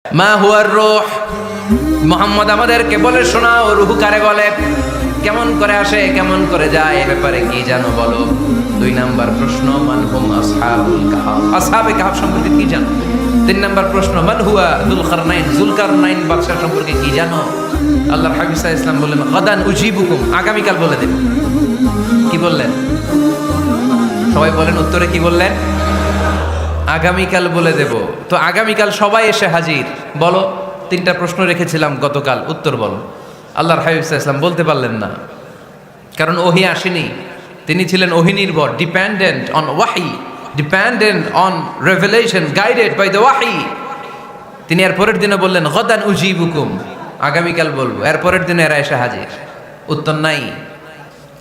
মা হুয়ার রূহ, মুহাম্মদ আমাদেরকে বলে শোনাও রূহ কারে বলে, কেমন করে আসে, কেমন করে যায়, এ ব্যাপারে কি জানো বলো। 2 নাম্বার প্রশ্ন, মান হুম আসহাবুল কাহফ, আসহাবে কাহফ সম্পর্কে কি জানো। 3 নাম্বার প্রশ্ন, মান হুয়া যুলকারনাইন, যুলকারনাইন বাদশা সম্পর্কে কি জানো। আল্লাহর হাবিব সাল্লাল্লাহু আলাইহি ওয়াসাল্লাম বললেন গাদান উজিবুকুম, আগামীকাল বলে দেব। কি বললেন? সবাই বলেন উত্তরে কি বললেন? আগামীকাল বলে দেব। তো আগামীকাল সবাই এসে হাজির। বলো, 3টা প্রশ্ন রেখেছিলাম গতকাল, উত্তর বলো। আল্লাহর হাবিব সাল্লাল্লাহু আলাইহি ওয়াসাল্লাম বলতে পারলেন না, কারণ ওহী আসেনি। তিনি ছিলেন ওহী নির্ভর, ডিপেন্ডেন্ট অন ওয়াহি, dependent on revelation, guided by the ওয়াহি। তিনি এর পরের দিনে বললেন গাদান উজিবুকুম, আগামীকাল বলবো। এর পরের দিনে এরা এসে হাজির, উত্তর নাই।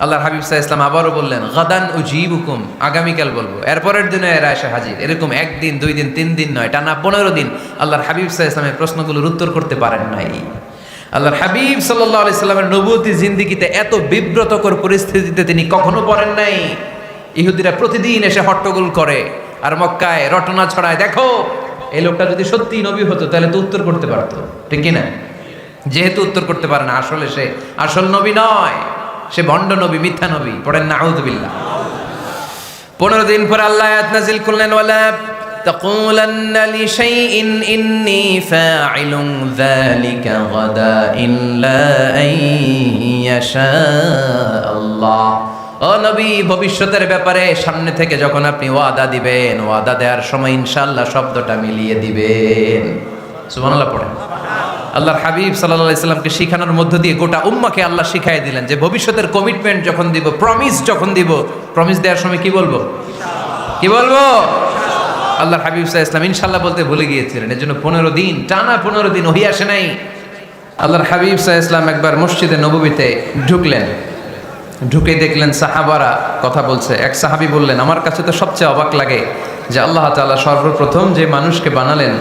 আল্লাহর হাবিব সাল্লাল্লাহু আলাইহি ওয়াসাল্লাম আবারও বললেন গাদান উজিবুকুম, আগামীকাল বলবো। এরপরের দিনে এরা এসে হাজির। এরকম 1 দিন 2 দিন 3 দিন নয়, টানা 15 দিন আল্লাহর হাবিব সাল্লাল্লাহু আলাইহি ওয়াসাল্লামের প্রশ্নগুলোর উত্তর করতে পারেন নাই। আল্লাহর হাবিব সাল্লাল্লাহু আলাইহি ওয়াসাল্লামের নবুয়তী জিন্দেগিতে এত বিব্রতকর পরিস্থিতিতে তিনি কখনো পড়েন নাই। ইহুদিরা প্রতিদিন এসে হট্টগোল করে আর মক্কায় রটনা ছড়ায়, দেখো এই লোকটা যদি সত্যি নবী হতো তাহলে তো উত্তর করতে পারতো, ঠিক কি না? যেহেতু উত্তর করতে পারে না, আসলে সে আসল নবী নয়, সে ভণ্ড নবী, মিথ্যা নবী। পড়েন নাউযুবিল্লাহ। 15 দিন পর আল্লাহ আয়াত নাযিল করলেন, ওয়ালা তাকুলান্না লিশাইইন ইন্নী ফাইলুন যালিকা গাদা ইল্লা আইয়াশা আল্লাহ। ও নবী, ভবিষ্যতের ব্যাপারে সামনে থেকে যখন আপনি ওয়াদা দিবেন, ওয়াদা দেওয়ার সময় ইনশাআল্লাহ শব্দটা মিলিয়ে দিবেন। সুবহানাল্লাহ পড়েন। আল্লাহর হাবিব সাল্লাল্লাহু আলাইহি সাল্লামকে শিখানোর মধ্য দিয়ে গোটা উম্মাহকে আল্লাহ শিখাই দিলেন যে ভবিষ্যতের কমিটমেন্ট যখন দিব, প্রমিস যখন দিব, প্রমিস দেওয়ার সময় কি বলবো? কি বলবো? আল্লাহর হাবিব সাল্লাল্লাহু আলাইহি সাল্লাম ইনশাআল্লাহ বলতে ভুলে গিয়েছিলেন। এজন্য 15 দিন টানা 15 দিন ওহী আসে নাই। আল্লাহর হাবিব সাল্লাল্লাহু আলাইহি সাল্লাম একবার মসজিদে নববীতে ঢুকলেন, ঢুকে দেখলেন সাহাবারা কথা বলছে। এক সাহাবী বললেন, আমার কাছে তো সবচেয়ে অবাক লাগে যে আল্লাহ তাআলা সর্বপ্রথম যে মানুষকে বানালেন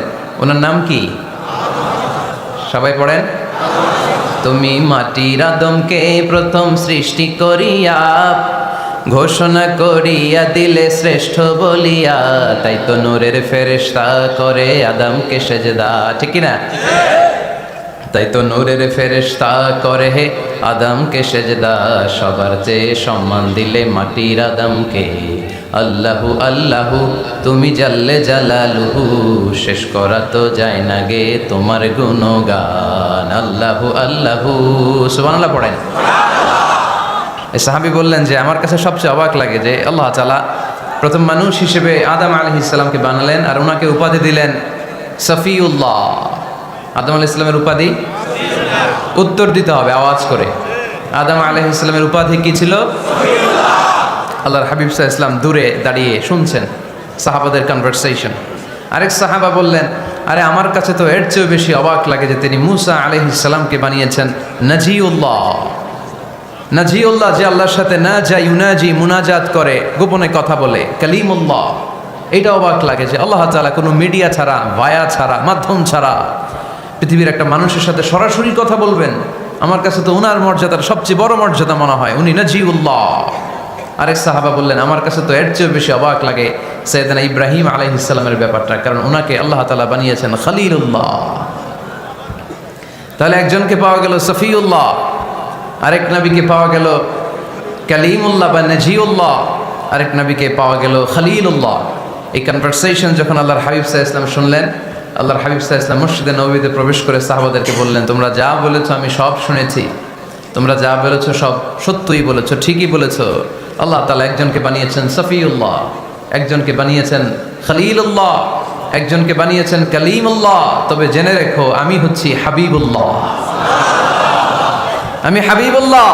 ওনার নাম কি? সবাই পড়েন, তুমি মাটির আদমকে প্রথম সৃষ্টি করিয়া ঘোষণা করিয়া দিলে শ্রেষ্ঠ বলিয়া, তাই তো নূরের ফেরেশতা করে আদমকে সেজদা, ঠিক কি না? তাই তো নূরের ফেরেশতা করে হে আদমকে সেজদা, সবার চেয়ে সম্মান দিলে মাটির আদমকে। আল্লাহু আল্লাহু তুমি জাল্লে জালালুহু, শেষ করা তো যায় না গে তোমার গুণগান। আল্লাহু আল্লাহু, সুবহানাল্লাহ পড়েন। এই সাহাবী বললেন যে আমার কাছে সবচেয়ে অবাক লাগে যে আল্লাহ তাআলা প্রথম মানুষ হিসেবে আদম আলাইহিস সালামকে বানালেন আর ওনাকে উপাধি দিলেন সফিউল্লাহ। আদম আলাইহিস সালামের উপাধি উত্তর দিতে হবে আওয়াজ করে। আদম আলাইহিস সালামের উপাধি কি ছিল? আল্লাহর হাবিব সাল্লাল্লাহু আলাইহি ওয়াসাল্লাম দূরে দাঁড়িয়ে শুনছেন সাহাবাদের কনভারসেশন। আরেক সাহাবা বললেন, আরে আমার কাছে তো এর চেয়েও বেশি অবাক লাগে যে তিনি মূসা আলাইহিস সালামকে বানিয়েছেন নাজিউল্লাহ। নাজিউল্লাহ, যে আল্লাহর সাথে না যা ইউনাজি মুনাজাত করে, গোপনে কথা বলে, কালিমুল্লাহ। এইটা অবাক লাগে যে আল্লাহ তাআলা কোনো মিডিয়া ছাড়া, ভায়া ছাড়া, মাধ্যম ছাড়া পৃথিবীর একটা মানুষের সাথে সরাসরি কথা বলবেন। আমার কাছে তো উনার মর্যাদার সবচেয়ে বড় মর্যাদা মনে হয়, উনি নাজিউল্লাহ। আরেক সাহাবা বললেন, আমার কাছে তো এর চেয়েও বেশি অবাক লাগে সাইয়েদনা ইব্রাহিম আলাইহিস সালামের ব্যাপারটা, কারণ ওনাকে আল্লাহ তাআলা বানিয়েছেন খলিলুল্লাহ। তাহলে একজনকে পাওয়া গেল সফিউল্লাহ, আরেক নবীকে পাওয়া গেল কালিমুল্লাহ বা নাজিউল্লাহ, আরেক নবীকে পাওয়া গেল খলিলুল্লাহ। এই কনভারসেশন যখন আল্লাহর হাবিব সাল্লাল্লাহু আলাইহি ওয়াসাল্লাম শুনলেন, আল্লাহর হাবিব সাল্লাল্লাহু আলাইহি ওয়াসাল্লাম মসজিদে নববীতে প্রবেশ করে সাহাবাদেরকে বললেন, তোমরা যা বলেছো আমি সব শুনেছি, তোমরা যা বলেছো সব সত্যই বলেছো, ঠিকই বলেছো। আল্লাহ তাআলা একজনকে বানিয়েছেন সফিউল্লাহ, একজনকে বানিয়েছেন খলিলুল্লাহ, একজনকে বানিয়েছেন কালিমুল্লাহ। তবে জেনে রেখো আমি হচ্ছি হাবিবুল্লাহ, আমি Habibullah.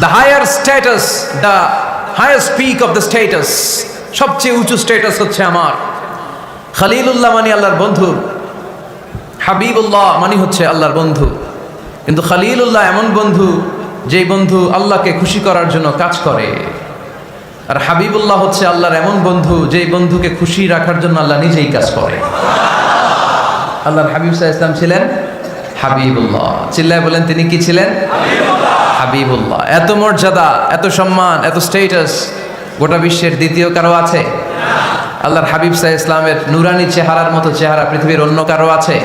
The higher status, the higher peak of the status, সবচেয়ে উঁচু স্ট্যাটাস হচ্ছে আমার। খলিলুল্লাহ মানে আল্লাহর বন্ধু, হাবিবুল্লাহ মানে হচ্ছে আল্লাহর বন্ধু। কিন্তু খলিলুল্লাহ এমন বন্ধু যেই বন্ধু আল্লাহকে খুশি করার জন্য কাজ করে, আর হাবিবুল্লাহ হচ্ছে আল্লাহর এমন বন্ধু যেই বন্ধুকে খুশি রাখার জন্য আল্লাহ নিজেই কাজ করে। আল্লাহর হাবিব সাল্লাল্লাহু আলাইহি ওয়াসাল্লাম ছিলেন হাবিবুল্লাহ। চিল্লায় বলেন, তিনি কি ছিলেন? হাবিবুল্লাহ। এত মর্যাদা, এত সম্মান, এত স্ট্যাটাস গোটা বিশ্বের দ্বিতীয় কারো আছে? আল্লাহর হাবিব সাল্লাল্লাহু আলাইহি ইসলামের নুরানি চেহারার মতো চেহারা পৃথিবীর অন্য কারো আছে?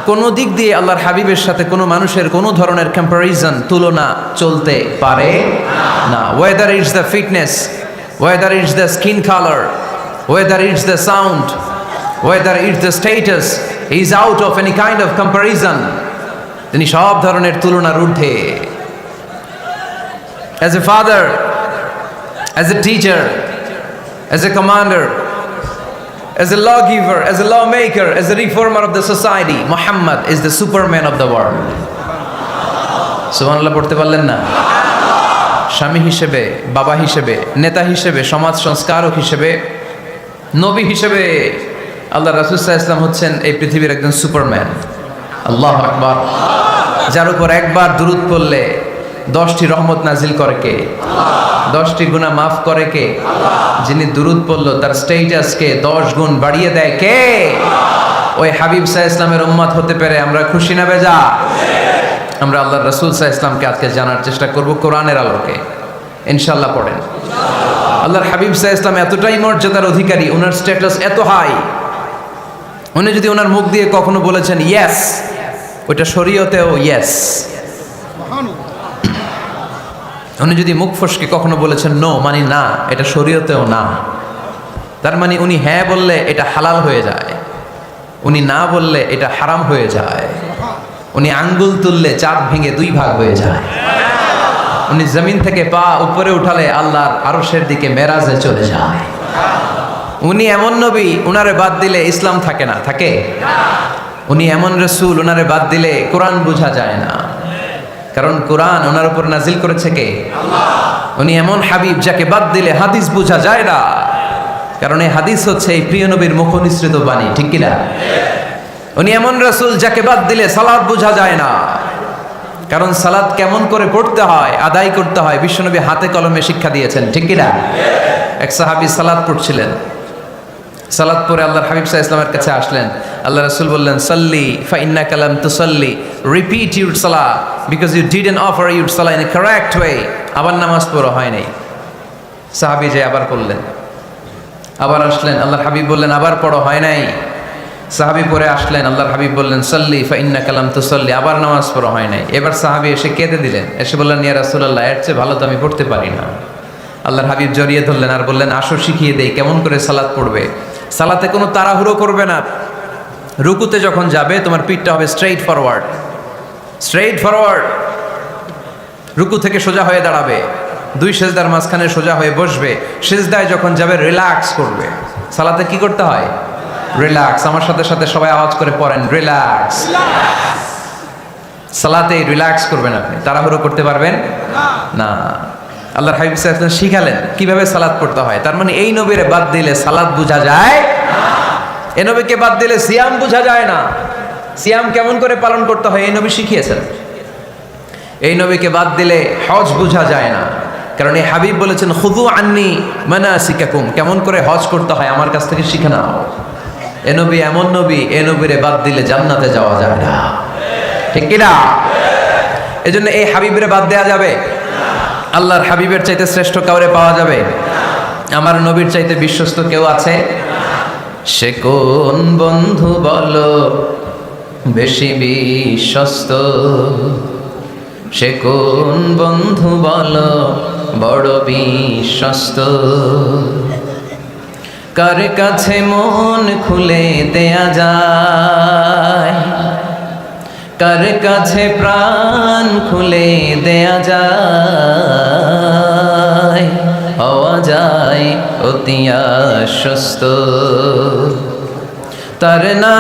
কোন দিক দিয়ে আল্লাহর হাবিবের সাথে কোনো মানুষের কোনো ধরনের কম্প্যারিজন তুলনা চলতে পারে না। Whether it's the fitness, whether it's the skin colour, whether it's the sound, whether it's the status, he is out of any kind of comparison. তিনি সব ধরনের তুলনার ঊর্ধ্বে। As a father, as a teacher, as a commander, as a lawgiver, as a lawmaker, as a reformer of the society, Muhammad is the superman of the world. সুবহানাল্লাহ পড়তে পারলেন না? স্বামী হিসেবে, বাবা হিসেবে, নেতা হিসেবে, সমাজ সংস্কারক হিসেবে, নবী হিসেবে আল্লাহ রাসূল সাল্লাল্লাহু আলাইহি ওয়াসাল্লাম হচ্ছেন এই পৃথিবীর একজন সুপারম্যান। আল্লাহু আকবার। যার উপর একবার দুরূদ পড়লে 10টি রহমত নাজিল করে কে? 10টি গুনাহ মাফ করে কে? যিনি দুরূদ পড়লো তার স্ট্যাটাসকে 10 গুণ বাড়িয়ে দেয় কে? ওই হাবিব সাল্লাল্লাহু আলাইহি ওয়াসাল্লামের উম্মত হতে পেরে আমরা খুশি না বেজা? আমরা আল্লাহর রাসূল সাল্লাল্লাহু আলাইহি ওয়াসাল্লামকে আজকে জানার চেষ্টা করব কোরআনের আলোকে। ইনশাআল্লাহ পড়েন। আল্লাহর হাবিব সাল্লাল্লাহু আলাইহি ওয়াসাল্লাম এতটাই মর্যাদার অধিকারী, ওনার স্ট্যাটাস এত হাই, উনি যদি ওনার মুখ দিয়ে কখনো বলেছেন ইয়েস, ওইটা শরীয়তেও ইয়েস। উনি যদি মুখ ফসকে কখনো বলেছেন নো, মানে না, এটা শরীয়তেও না। তার মানে উনি হ্যাঁ বললে এটা হালাল হয়ে যায়, উনি না বললে এটা হারাম হয়ে যায়। উনি আঙ্গুল তুললে চাঁদ ভেঙে 2 ভাগ হয়ে যায়। উনি জমিন থেকে পা উপরে উঠালে আল্লাহর আরশের দিকে মেরাজে চলে যায়। উনি এমন নবী, উনারে বাদ দিলে ইসলাম থাকে না, থাকে? উনি এমন রাসূল, উনারে বাদ দিলে কোরআন বোঝা যায় না, কারণ কোরআন ওনার উপর নাজিল করেছে কে? আল্লাহ। উনি এমন হাবিব যাকে বাদ দিলে হাদিস বোঝা যায় না, কারণ এই হাদিস হচ্ছে এই প্রিয় নবীর মুখনিসৃত বাণী, ঠিক কি না? উনি এমন রাসূল যাকে বাদ দিলে সালাত বোঝা যায় না, কারণ সালাত কেমন করে পড়তে হয়, আদায় করতে হয় বিশ্বনবী হাতে কলমে শিক্ষা দিয়েছেন, ঠিক কি না? এক সাহাবী সালাত পড়ছিলেন, সালাত পড়ে আল্লাহর হাবিব সাল্লাল্লাহু আলাইহি ওয়াসাল্লামের কাছে আসলেন। আল্লাহ রাসূল বললেন সাল্লি ফা ইন্নাকা লাম তুসাল্লি, রিপিট ইউর সালাহ because you didn't offer your সালাহ ইন এ কারেক্ট ওয়ে। আবার নামাজ পড়া হয় নাই। সাহাবী যে আবার পড়লেন, আবার আসলেন, আল্লাহর হাবিব বললেন আবার পড়া হয় নাই। সাহাবী পরে আসলেন, আল্লাহর হাবিব বললেন সাল্লি ফা ইন্নাকা লাম তুসাল্লি, আবার নামাজ পড়া হয় নাই। এবার সাহাবী এসে কেঁদে দিলেন, এসে বললেন ইয়া রাসূলুল্লাহ, এর চেয়ে ভালো তো আমি পড়তে পারি না। আল্লাহর হাবিব জড়িয়ে ধরলেন আর বললেন আসো শিখিয়ে দেই কেমন করে সালাত পড়বে। সালাতে কোনো তাড়াহুড়ো করবে না। রুকুতে যখন যাবে তোমার পিঠটা হবে স্ট্রেইট ফরওয়ার্ড, স্ট্রেইট ফরওয়ার্ড। রুকু থেকে সোজা হয়ে দাঁড়াবে, 2 সেজদার মাঝখানে সোজা হয়ে বসবে। সেজদায় যখন যাবে রিল্যাক্স করবে। সালাতে কি করতে হয়? রিল্যাক্স। আমার সাথে সাথে সবাই আওয়াজ করে পড়েন রিল্যাক্স। সালাতে রিল্যাক্স করবেন আপনি, তাড়াহুড়ো করতে পারবেন না। আল্লাহর হাবিব সাল্লাল্লাহু আলাইহি ওয়াসাল্লাম শিখালেন কিভাবে সালাত পড়তে হয়। তার মানে এই নবীরে বাদ দিলে সালাত বোঝা যায় না, এই নবীকে বাদ দিলে সিয়াম বোঝা যায় না। সিয়াম কেমন করে পালন করতে হয় এই নবী শিখিয়েছেন। এই নবীকে বাদ দিলে হজ বোঝা যায় না, কারণ এই হাবিব বলেছেন খুযু আন্নী মানাসিকাকুম, কেমন করে হজ করতে হয় আমার কাছ থেকে শিখে নাও। এ নবী এমন নবী, এ নবীরে বাদ দিলে জান্নাতে যাওয়া যায় না, ঠিক কি না? এজন্য এই হাবিবরে বাদ দেয়া যাবে? আল্লাহর হাবিবের চাইতে শ্রেষ্ঠ কাউরে পাওয়া যাবে? আমার নবীর চাইতে বিশ্বস্ত কেউ আছে? সে কোন বন্ধু বলো বেশি বিশ্বস্ত, সে কোন বন্ধু বলো বড় বিশ্বস্ত, কার কাছে মন খুলে দেয়া যায়, কার কাছে প্রাণ খুলে দেয়া যায়, হওয়া যায় অতি আশ্বস্ত। তার নাম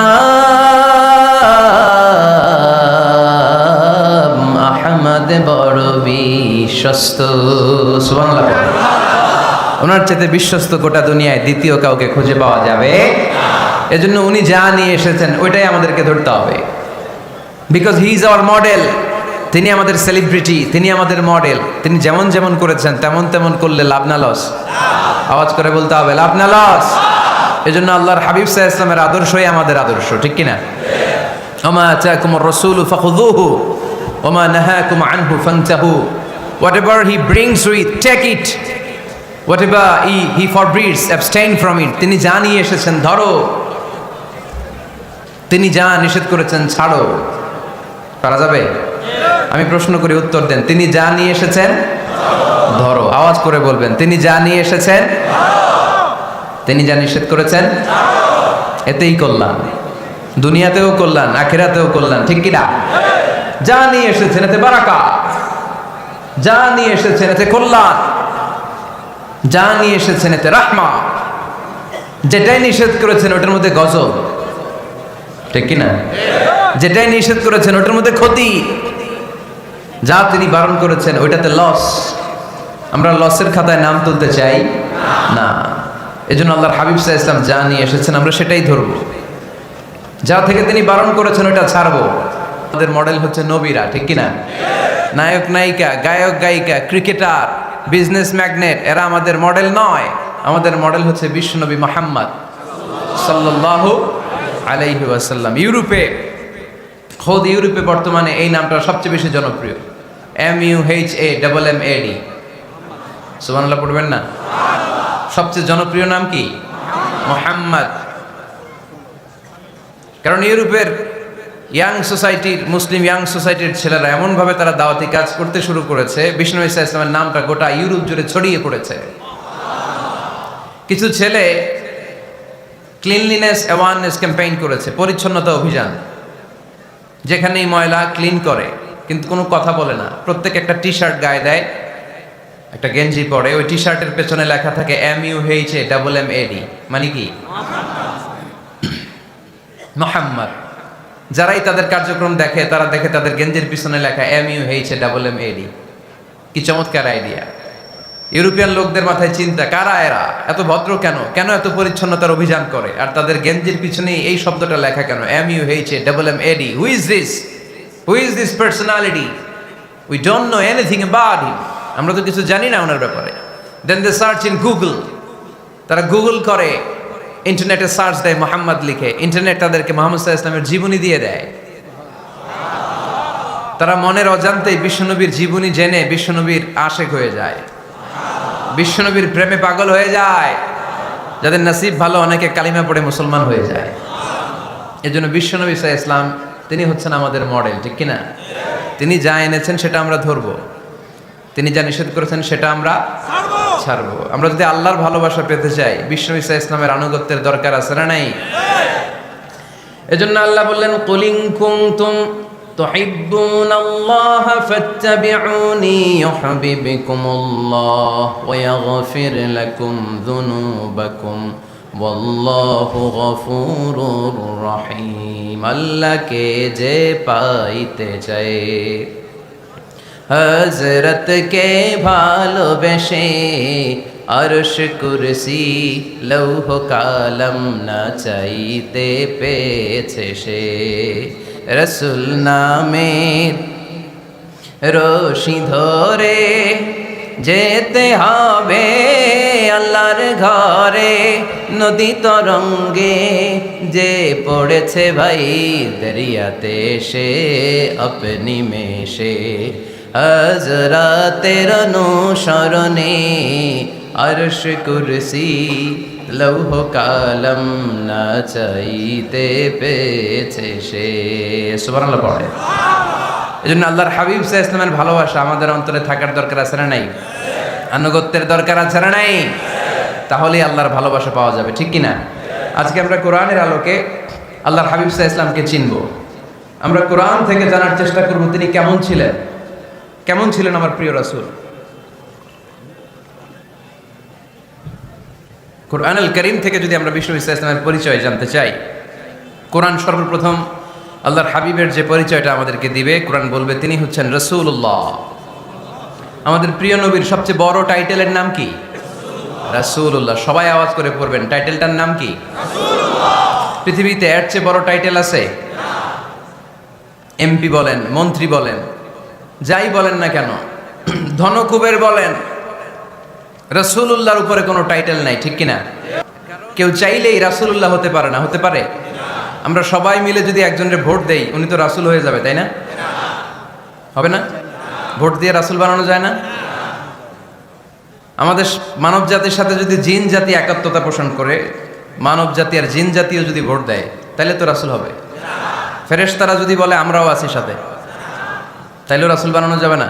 আহমদ বড় বিশ্বস্ত। সুবহানাল্লাহ। ওনার চাইতে বিশ্বস্ত গোটা দুনিয়ায় দ্বিতীয় কাউকে খুঁজে পাওয়া যাবে? এজন্য উনি যা নিয়ে এসেছেন ওইটাই আমাদেরকে ধরতে হবে। Because he is our model. তিনি আমাদের সেলিব্রিটি, তিনি আমাদের মডেল। তিনি যেমন যেমন করেছেন তেমন তেমন করলে লাভ না লস? আওয়াজ করে বলতে হবে লাভ না লস। এজন্য আল্লাহর হাবিব সাল্লাল্লাহু আলাইহি ওয়াসাল্লামের আদর্শই আমাদের আদর্শ, ঠিক কি না? ওমা আতাকুমুর রাসূলু ফাখুযুহু ওমা নাহাকুম আনহু ফানতাহু। Whatever he brings with, take it. whatever he forbids, abstain from it. তিনি যা নিয়ে এসেছেন ধরো, তিনি যা নিষেধ করেছেন ছাড়ো। পারা যাবে? আমি প্রশ্ন করি, উত্তর দেন। তিনি যা নিয়ে এসেছেন ধরো। আওয়াজ করে বলবেন, তিনি যা নিয়ে এসেছেন, তিনি যা নিষেধ করেছেন, এতেই কল্যাণ, দুনিয়াতেও কল্যাণ, আখিরাতেও কল্যাণ, ঠিক কিনা? যা নিয়ে এসেছেন এতে বারাকা, যা নিয়ে এসেছেন এতে কল্যাণ, যা নিয়ে এসেছেন এতে রাহমা, যেটাই নিষেধ করেছেন ওটার মধ্যে গজব, ঠিক কিনা? যেটাই নিষেধ করেছেন ওটার মধ্যে ক্ষতি, যা তিনি বারণ করেছেন ওইটাতে লস। আমরা লসের খাতায় নাম তুলতে চাই না। এজন্য আল্লাহর হাবিব সাল্লাল্লাহু আলাইহি ওয়াসাল্লাম যা নিয়ে এসেছেন আমরা সেটাই ধরবো, যা থেকে তিনি বারণ করেছেন ওটা ছাড়বো। আমাদের মডেল হচ্ছে নবীরা, ঠিক কিনা? নায়ক নায়িকা, গায়ক গায়িকা, ক্রিকেটার, বিজনেস ম্যাগনেট, এরা আমাদের মডেল নয়। আমাদের মডেল হচ্ছে বিশ্বনবী মুহাম্মদ সাল্লাল্লাহু আলাইহি ওয়াসাল্লাম। ইউরোপে, খোদ ইউরোপে বর্তমানে এই নামটা সবচেয়ে বেশি জনপ্রিয়, MUHAMMAD। সুবহানাল্লাহ পড়বেন না? সবচেয়ে জনপ্রিয় নাম কি? মুহাম্মদ। কারণ ইউরোপের ইয়াং সোসাইটির, মুসলিম ইয়াং সোসাইটির ছেলেরা এমনভাবে তারা দাওয়াতি কাজ করতে শুরু করেছে, বিষ্ণু ঈসা ইসলামের নামটা গোটা ইউরোপ জুড়ে ছড়িয়ে পড়েছে। কিছু ছেলে ক্লিনলিনেস অ্যাওয়ারনেস ক্যাম্পেইন করেছে, পরিচ্ছন্নতা অভিযান, যেখানেই ময়লা ক্লিন করে, কিন্তু কোনো কথা বলে না। প্রত্যেক একটা টি শার্ট গায়ে দেয়, একটা গেঞ্জি পরে, ওই টি শার্টের পেছনে লেখা থাকে MUHAMMAD, মানে কি? মুহাম্মদ। যারাই তাদের কার্যক্রম দেখে তারা দেখে তাদের গেঞ্জির পিছনে লেখা MUHAMMAD। কি চমৎকার আইডিয়া! ইউরোপিয়ান লোকদের মাথায় চিন্তা, কারা এরা, এত ভদ্র কেন, কেন এত পরিচ্ছন্নতার অভিযান করে, আর তাদের গেঞ্জির পিছনে এই শব্দটা লেখা কেন, MUHAMMAD? Who is this, who is this personality? We don't know anything about him. আমরা তো কিছু জানি না ওনার ব্যাপারে। দেন দে সার্চ ইন গুগল, তারা গুগল করে, ইন্টারনেটে সার্চ দেয় মোহাম্মদ লিখে, ইন্টারনেট তাদেরকে মুহাম্মদ সাল্লাল্লাহু আলাইহি ওয়াসাল্লামের জীবনী দিয়ে দেয়। তারা মনের অজান্তেই বিশ্বনবীর জীবনী জেনে বিশ্বনবীর আশেক হয়ে যায়, বিশ্বনবীর প্রেমে পাগল হয়ে যায়। যাদের নসিব ভালো, অনেকে কালিমা পড়ে মুসলমান হয়ে যায়। এজন্য বিশ্বনবী সাল্লাল্লাহু আলাইহি ওয়াসাল্লাম তিনি হচ্ছেন আমাদের মডেল, ঠিক কিনা? তিনি যা এনেছেন সেটা আমরা ধরবো, তিনি যা নিষেধ করেছেন সেটা আমরা ছাড়বো। আমরা যদি আল্লাহর ভালোবাসা পেতে চাই, বিশ্বনবী সাল্লাল্লাহু আলাইহি ওয়াসাল্লামের আনুগত্যের দরকার আছে না নাই? এজন্য আল্লাহ বললেন, কুল ইন কুনতুম তুহিব্বুনাল্লাহা ফাত্তাবিউনি ইউহিব্বুকুমুল্লাহ ওয়া ইয়াগফির লাকুম যুনুবাকুম ওয়াল্লাহু গফুরুর রহিম। আল্লাহকে যে পাইতে চায়, হযরতকে ভালোবেসে আরশ কুরসি লৌহ কালাম না চাইতে পেয়েছে সে। রসুল নামের রশি ধরে যেতে হবে আল্লাহর ঘরে। নদী তরঙ্গে যে পড়েছে ভাই দরিয়াতে সে আপনি মেশে। হযরতের অনুসরণে আরশ কুরসি লৌহ কালাম না চাইতে পেয়েছে সে। সুবহানাল্লাহ পড়ে। এজন্য আল্লাহর হাবিব সাল্লাল্লাহু আলাইহি ওয়াসাল্লামের ভালোবাসা আমাদের অন্তরে থাকার দরকার আছে না নাই? আনুগত্যের দরকার আছে না নাই? তাহলেই আল্লাহর ভালোবাসা পাওয়া যাবে, ঠিক কিনা? আজকে আমরা কোরআনের আলোকে আল্লাহর হাবিব সাল্লাল্লাহু আলাইহি ওয়াসাল্লামকে চিনব। আমরা কোরআন থেকে জানার চেষ্টা করব তিনি কেমন ছিলেন, কেমন ছিলেন আমার প্রিয় রাসূল। কোরআনুল কারীম থেকে যদি আমরা বিষ্ণু ইসলামের পরিচয় জানতে চাই, কোরআন সর্বপ্রথম আল্লাহর হাবিবের যে পরিচয়টা আমাদেরকে দিবে, কোরআন বলবে তিনি হচ্ছেন রাসূলুল্লাহ। আমাদের প্রিয় নবীর সবচেয়ে বড় টাইটেলের নাম কি? রাসূলুল্লাহ। সবাই আওয়াজ করে পড়বেন, টাইটেলটার নাম কি? রাসূলুল্লাহ। পৃথিবীতে এর চেয়ে বড় টাইটেল আছে? এমপি বলেন, মন্ত্রী বলেন, যাই বলেন না কেন, ধনকুবের বলেন, রাসূলুল্লাহর উপরে কোনো টাইটেল নাই, ঠিক কিনা? কেউ চাইলেই রাসূলুল্লাহ হতে পারে না, হতে পারে? আমরা সবাই মিলে যদি একজনের ভোট দেই, উনি তো রাসূল হয়ে যাবে, তাই না? হবে না? ভোট দিয়ে রাসূল বানানো যায় না? আমাদের মানব জাতির সাথে যদি জিন জাতি একাত্মতা পোষণ করে, মানব জাতি আর জিন জাতিও যদি ভোট দেয়, তাহলে তো রাসূল হবে। ফেরেশতারা যদি বলে আমরাও আছি সাথে, তাইলেও রাসূল বানানো যাবে না।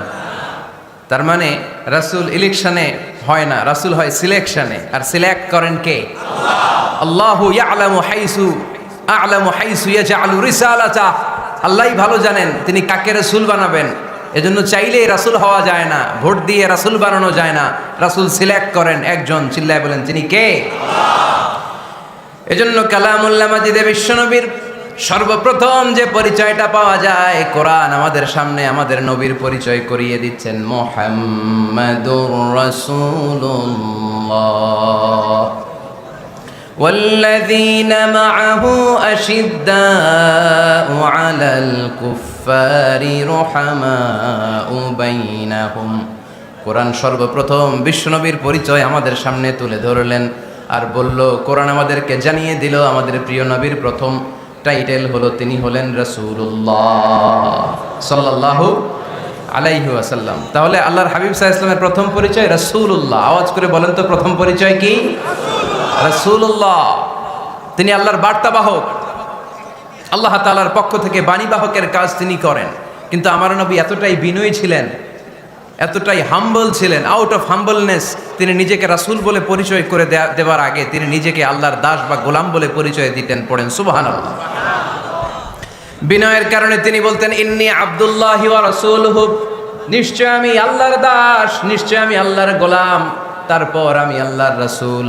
তার মানে রাসূল ইলেকশনে হয় না, রাসূল হয় সিলেকশনে। আর সিলেক্ট করেন কে? আল্লাহু ইয়ালামু হাইসু ইয়াজআলু রিসালাতা। আল্লাহই ভালো জানেন তিনি কাকে রাসূল বানাবেন। এজন্য চাইলেই রাসূল হওয়া যায় না, ভোট দিয়ে রাসূল বানানো যায় না। রাসূল সিলেক্ট করেন একজন, চিল্লায় বলেন তিনি কে? এজন্য কালামুল্লাহ মাজিদে বিশ্বনবীর সর্বপ্রথম যে পরিচয়টা পাওয়া যায়, কোরআন আমাদের সামনে আমাদের নবীর পরিচয় করিয়ে দিচ্ছেন, মুহাম্মাদুর রাসূলুল্লাহ والذين معه أشداء على الكفار رحماء بينهم। কোরআন সর্বপ্রথম বিশ্বনবীর পরিচয় আমাদের সামনে তুলে ধরলেন আর বলল, কোরআন আমাদেরকে জানিয়ে দিল আমাদের প্রিয় নবীর প্রথম টাইটেল হলো তিনি হলেন রাসূলুল্লাহ সাল্লাল্লাহু আলাইহি ওয়াসাল্লাম। তাহলে আল্লাহর হাবিব সাল্লাল্লাহু আলাইহি ওয়াসাল্লামের প্রথম পরিচয় রাসূলুল্লাহ। আওয়াজ করে বলেন তো প্রথম পরিচয় কি? রাসূলুল্লাহ। তিনি আল্লাহর বার্তাবাহক, আল্লাহ তাআলার পক্ষ থেকে বাণীবাহকের কাজ তিনি করেন। কিন্তু আমার নবী এতটাই বিনয়ী ছিলেন, এতটাই হাম্বল ছিলেন, আউট অফ হাম্বলনেস তিনি নিজেকে রাসূল বলে পরিচয় করে দেওয়ার আগে তিনি নিজেকে আল্লাহর দাস বা গোলাম বলে পরিচয় দিতেন। পড়েন সুবহানাল্লাহ। বিনয়ের কারণে তিনি বলতেন, ইন্নী আব্দুল্লাহি ওয়া রাসূলুহু, নিশ্চয় আমি আল্লাহর দাস, নিশ্চয় আমি আল্লাহর গোলাম, তারপর আমি আল্লাহর রাসূল।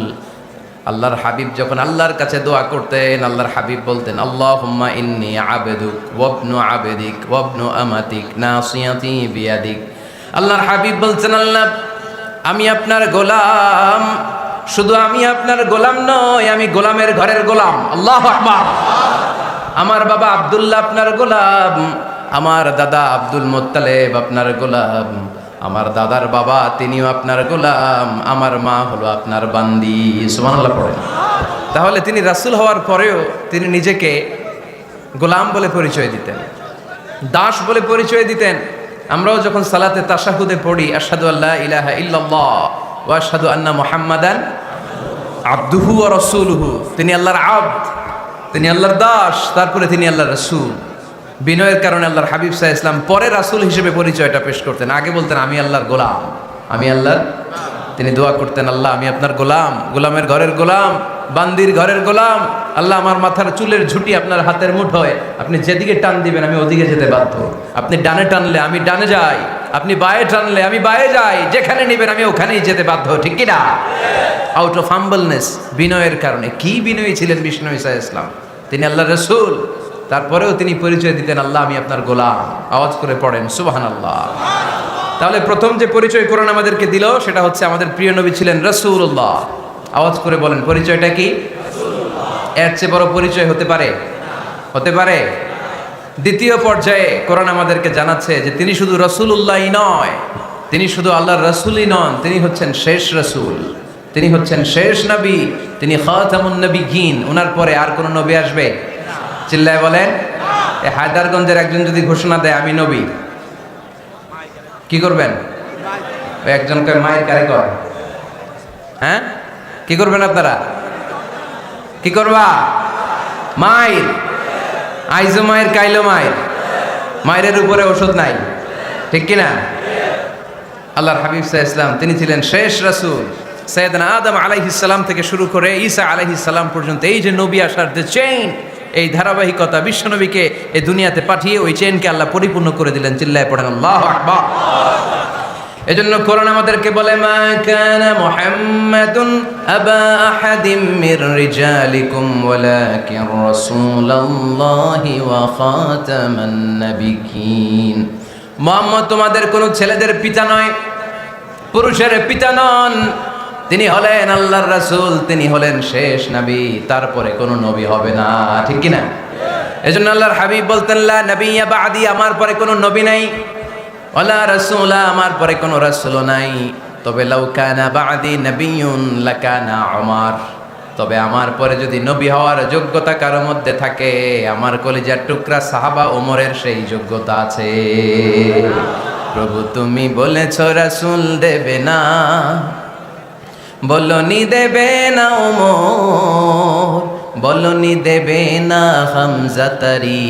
আল্লাহর হাবিব যখন আল্লাহর কাছে দোয়া করতেন, আল্লাহর হাবিব বলতেন, আল্লাহুম্মা ইন্নী আবদুক ওয়া ইবনু আবদিক ওয়া ইবনু আমাতিক নাসিয়াতি বিয়াদিক। আল্লাহর হাবিব বলছেন, আল্লাহ আমি আপনার গোলাম, শুধু আমি আপনার গোলাম নয়, আমি গোলামের ঘরের গোলাম। আল্লাহু আকবার। আমার বাবা আব্দুল্লাহ আপনার গোলাম, আমার দাদা আব্দুল মুত্তালিব আপনার গোলাম, আমার দাদার বাবা তিনিও আপনার গোলাম, আমার মা হলো আপনার বান্দি। সুবহানাল্লাহ পড়েন। তাহলে তিনি রাসূল হওয়ার পরেও তিনি নিজেকে গোলাম বলে পরিচয় দিতেন, দাস বলে পরিচয় দিতেন। আমরাও যখন সালাতে তাশাহুদে পড়ি, আশহাদু আল্লা ইলাহা ইল্লাল্লাহ ওয়া আশহাদু আন্না মুহাম্মাদান আবদুহু ওয়া রাসূলুহু, তিনি আল্লাহর আবদ, তিনি আল্লাহর দাস, তারপরে তিনি আল্লাহর রাসূল। বিনয়ের কারণে আল্লাহর হাবিব সাল্লাল্লাহু আলাইহি ওয়াসাল্লাম পরে রাসূল হিসেবে পরিচয়টা পেশ করতেন। আগে বলতেন আমি আল্লাহর গোলাম, আমি আল্লাহর। তিনি দোয়া করতেন, আল্লাহ আমি আপনার গোলাম, গোলামের ঘরের গোলাম, বান্দির ঘরের গোলাম। আল্লাহ আমার মাথার চুলের ঝুঁটি আপনার হাতের মুঠোয়, আপনি যেদিকে টান দিবেন আমি ওদিকে যেতে বাধ্য। আপনি ডানে টানলে আমি ডানে যাই, আপনি বায়ে টানলে আমি বায়ে যাই, যেখানে নিবেন আমি ওখানেই যেতে বাধ্য। ঠিক কি না? আউট অফ হাম্বলনেস, বিনয়ের কারণে। কি বিনয়ী ছিলেন বিষ্ণু ঈসা ইসলাম। তিনি আল্লাহর রাসূল, তারপরেও তিনি পরিচয় দিতেন, আল্লাহ আমি আপনার গোলাম। আওয়াজ করে পড়েন সুবহানাল্লাহ। তাহলে প্রথম যে পরিচয় কোরআন আমাদেরকে দিল সেটা হচ্ছে আমাদের প্রিয় নবী ছিলেন রাসূলুল্লাহ। আওয়াজ করে বলেন পরিচয়টা কি? এর চেয়ে বড় পরিচয় হতে পারে? হতে পারে? দ্বিতীয় পর্যায়ে কোরআন আমাদেরকে জানাচ্ছে যে তিনি শুধু রাসূলুল্লাহই নয়, তিনি শুধু আল্লাহর রাসূলই নন, তিনি হচ্ছেন শেষ রাসূল, তিনি হচ্ছেন শেষ নবী, তিনি খাতামুন নবিয়্যিন। ওনার পরে আর কোন নবী আসবে? চিল্লায় বলেন। এই হায়দারগঞ্জের একজন যদি ঘোষণা দেয় আমি নবী, কি করবেন? ওই একজন কয় মায়ের কারে কয়, হ্যাঁ কি করবেন আপনারা? কি করবা? মায়ের। আইজো মায়ের, কাইলো মায়ের, মায়ের উপরে ওষুধ নাই। ঠিক কিনা? আল্লাহর হাবিব সাল্লাল্লাহু আলাইহি ওয়াসাল্লাম তিনি ছিলেন শেষ রাসূল। সাইয়েদনা আদম আলাইহিস সালাম থেকে শুরু করে ঈসা আলাইহিস সালাম পর্যন্ত এই যে নবী আসার যে চেইন, এই ধারাবাহিকতা, বিশ্বনবীকে এই দুনিয়াতে পাঠিয়ে ওই চেইনকে আল্লাহ পরিপূর্ণ করে দিলেন। চিল্লায় পড়েন আল্লাহু আকবার। এজন্য কোরআন আমাদেরকে বলে, মা কানা মুহাম্মাদুন আবা আহাদিম মির রিজালিকুম ওয়ালাকিন রাসূলুল্লাহি ওয়া খাতামান নাবিয়্যিন। মুহাম্মদ তোমাদের কোন ছেলেদের পিতা নয়, পুরুষের পিতা নন, তিনি হলেন আল্লাহর রাসূল, তিনি হলেন শেষ নবী, তারপরে কোনো নবী হবে না। ঠিক কি না? এজন্য আল্লাহর হাবিব বলতেন, লা নবিয়্যা বাদি, আমার পরে কোনো নবী নাই, ওয়ালা রাসূলা, আমার পরে কোনো রাসূলও নাই। তবে লাউ কানা বাদি নবিয়্যুন লাকানা উমর, তবে আমার পরে যদি নবী হওয়ার যোগ্যতা কারোর মধ্যে থাকে, আমার কলিজার টুকরা সাহাবা ওমরের সেই যোগ্যতা আছে। প্রভু তুমি বলেছ রাসূল দেবে না, বলনি দেবে না ওমর, বলনি দেবে না হামজা তারি,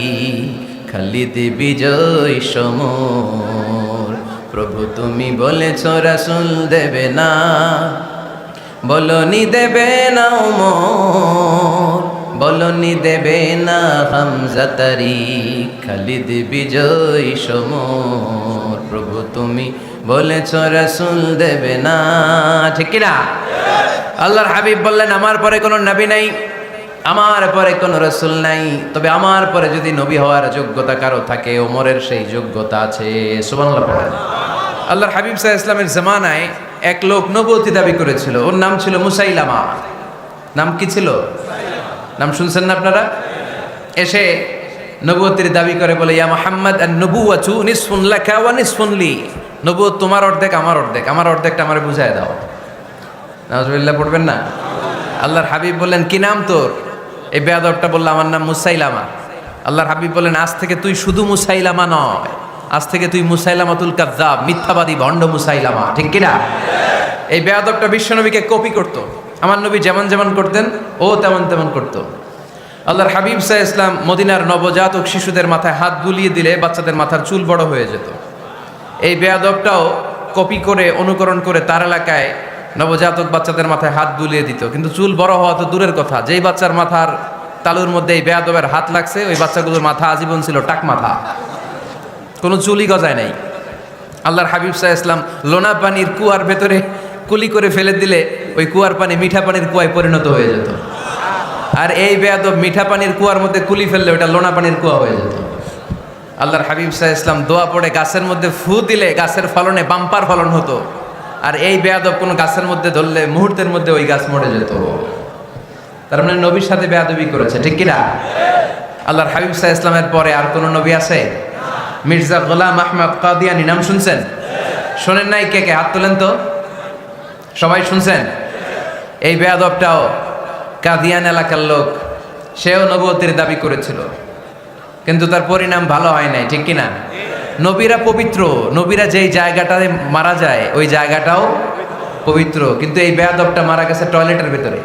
খালিদ বিজয় সমর। প্রভু তুমি বলেছ রাসূল দেবে না, বলনি দেবে না ওমর, বলনি দেবে না হামজা তারি, খালিদ বিজয় সমর। প্রভু তুমি বলেছ রাসূল দেবে না, ঠিক কি না? আল্লাহর হাবিব বললেন আমার পরে কোনো নবী নাই, আমার পরে কোনো রাসূল নাই, তবে আমার পরে যদি নবী হওয়ার যোগ্যতা কারো থাকে ওমরের সেই যোগ্যতা আছে। সুবহানাল্লাহ পড়েন। আল্লাহর হাবিব সাল্লাল্লাহু আলাইহি ওয়াসাল্লামের জামানায় এক লোক নবুয়তি দাবি করেছিল, ওর নাম ছিল মুসাইলামা। নাম কি ছিল? নাম শুনছেন না আপনারা? এসে নবুয়তির দাবি করে বলে, ইয়া মুহাম্মদ আন-নবুওয়াতু নিসফুন লাকা ওয়া নিসফুন লি, নবুয়ত তোমার অর্ধেক আমার অর্ধেক, আমার অর্ধেকটা আমারে বুঝায় দাও। নাউজুবিল্লাহ পড়বেন না? আল্লাহর হাবিব বললেন কি নাম তোর? এই বেয়াদবটা বলল আমার নাম মুসাইলামা। আল্লাহর হাবিব বললেন আজ থেকে তুই শুধু মুসাইলামা নয়, আজ থেকে তুই মুসাইলামাতুল কাযযাব, মিথ্যাবাদী ভণ্ড মুসাইলামা, ঠিক কি না? এই বেয়াদবটা বিশ্বনবীকে কপি করত, আমার নবী যেমন যেমন করতেন ও তেমন তেমন করত। আল্লাহর হাবিব সাল্লাল্লাহু আলাইহি ওয়াসাল্লাম মদিনার নবজাতক শিশুদের মাথায় হাত বুলিয়ে দিলে বাচ্চাদের মাথার চুল বড় হয়ে যেত। এই বেয়াদবটাও কপি করে অনুকরণ করে তার এলাকায় নবজাতক বাচ্চাদের মাথায় হাত বুলিয়ে দিত, কিন্তু চুল বড় হওয়া তো দূরের কথা, যেই বাচ্চার মাথার তালুর মধ্যে এই বেয়াদবের হাত লাগছে ওই বাচ্চাগুলোর মাথা আজীবন ছিল টাক মাথা, কোনো চুলই গজায় নাই। আল্লাহর হাবিব সাল্লাল্লাহু আলাইহি ওয়াসাল্লাম লোনা পানির কুয়ার ভেতরে কুলি করে ফেলে দিলে ওই কুয়ার পানি মিঠা পানির কুয়ায় পরিণত হয়ে যেত, আর এই বেয়াদব মিঠা পানির কুয়ার মধ্যে কুলি ফেললে ওটা লোনা পানির কুয়া হয়ে যেত। আল্লাহর হাবিব সাল্লাল্লাহু আলাইহি ওয়াসাল্লাম দোয়া পড়ে গাছের মধ্যে ফু দিলে গাছের ফলনে বাম্পার ফলন হতো, আর এই বেয়াদব কোনো গাছের মধ্যে ধরলে মুহূর্তের মধ্যে ওই গাছ মরে যেত। তার মানে নবীর সাথে বেয়াদবি করেছে, ঠিক কিনা? আল্লাহর হাবিব সাল্লাল্লাহু আলাইহি ওয়াসাল্লামের পরে আর কোনো নবী আছে? মির্জা গোলাম আহমদ কাদিয়ানী নাম শুনছেন? শোনেন নাই? কে কে হাত তোলেন তো। সবাই শুনছেন? এই বেয়াদবটাও কাদিয়ান এলাকার লোক, সেও নবুয়তির দাবি করেছিল, কিন্তু তার পরিণাম ভালো হয় নাই, ঠিক কিনা? নবীরা পবিত্র, নবীরা যেই জায়গাটায় মারা যায় ওই জায়গাটাও পবিত্র, কিন্তু এই বেয়াদবটা মারা গেছে টয়লেটের ভেতরে,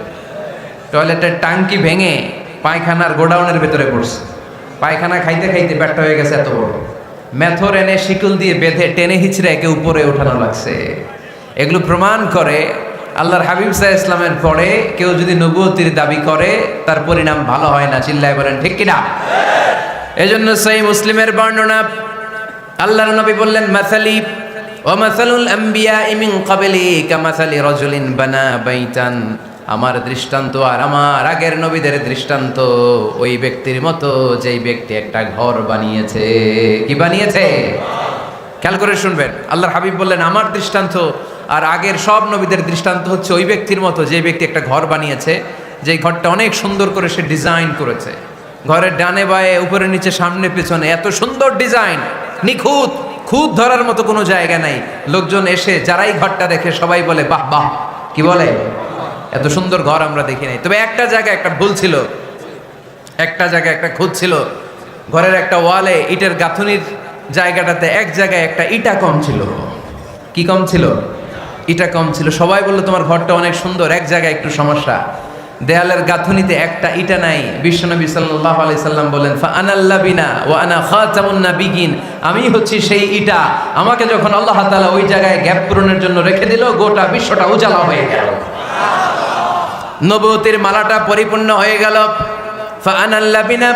টয়লেটের টাঙ্কি ভেঙে পায়খানার গোডাউনের ভেতরে পড়ছে, পায়খানা খাইতে খাইতে ব্যর্থ হয়ে গেছে এত বড়, মেথর এনে শিকল দিয়ে বেঁধে টেনে হিচড়ে একে উপরে ওঠানো লাগছে। এগুলো প্রমাণ করে আল্লাহর হাবিব সাল্লাল্লাহু আলাইহি ওয়াসাল্লামের পরে কেউ যদি নবুয়তির দাবি করে তার পরিণাম ভালো হয় না। চিল্লায় বলেন ঠিক কিনা? এজন্য সহিহ মুসলিমের বর্ণনা, আল্লাহর নবী বললেন মাসালি ওয়া মাসালুল আমবিয়া মিন ক্বাবলি কামাসালি রাজুলিন বানা বাইতান, আমার দৃষ্টান্ত আর আমার আগের নবীদের দৃষ্টান্ত ওই ব্যক্তির মতো যেই ব্যক্তি একটা ঘর বানিয়েছে। কি বানিয়েছে? খেয়াল করে শুনবেন, আল্লাহর হাবিব বললেন আমার দৃষ্টান্ত আর আগের সব নবীদের দৃষ্টান্ত হচ্ছে ওই ব্যক্তির মতো যে ব্যক্তি একটা ঘর বানিয়েছে, যেই ঘরটা অনেক সুন্দর করে সে ডিজাইন করেছে, ঘরের ডানে বায়ে উপরে নিচে সামনে পেছনে এত সুন্দর ডিজাইন, নিখুঁত, খুঁত ধরার মতো কোনো জায়গা নাই। লোকজন এসে যারাই ঘরটা দেখে সবাই বলে বাহ বাহ, কি বলে, এত সুন্দর ঘর আমরা দেখি নাই। তবে একটা জায়গায় একটা ভুল ছিল, একটা জায়গায় একটা খুঁত ছিল, ঘরের একটা ওয়ালে ইটের গাঁথুনির জায়গাটাতে এক জায়গায় একটা ইটা কম ছিল। কি কম ছিল? ইটা কম ছিল। সবাই বললো তোমার ঘরটা অনেক সুন্দর, এক জায়গায় একটু সমস্যা, দেয়ালের গাঁথুনিতে একটা ইটা নাই। বিশ্বনবী সাল্লাল্লাহু আলাইহি সাল্লাম বলেন ফা আনাল লাবিনা ওয়া আনা খাতামুন নাবিয়িন, আমি হচ্ছি সেই ইটা, আমাকে যখন আল্লাহ তাআলা ওই জায়গায় গ্যাপ পূরণের জন্য রেখে দিল গোটা বিশ্বটা উজালা হয়ে গেল, নবুয়তির মালাটা পরিপূর্ণ হয়ে গেল। ফা আনাল লাবিনা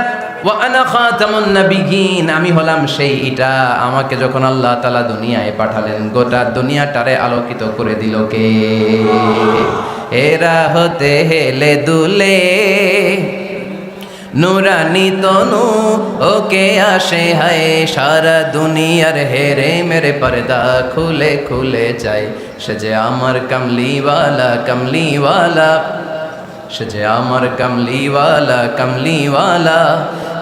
ওয়া আনা খাতামুন নাবিয়িন, আমি হলাম সেই ইটা, আমাকে যখন আল্লাহ তাআলা দুনিয়ায় পাঠালেন গোটা দুনিয়াটারে আলোকিত করে দিল কে? এরা হতে হেলে দুলে নুরানি তনু ওকে আসে হায়, সারা দুনিয়ার হেরে মেরে পর্দা খুলে খুলে যায়, সে যে আমার কামলিওয়ালা কামলিওয়ালা, সে যে আমার কামলিওয়ালা কামলিওয়ালা।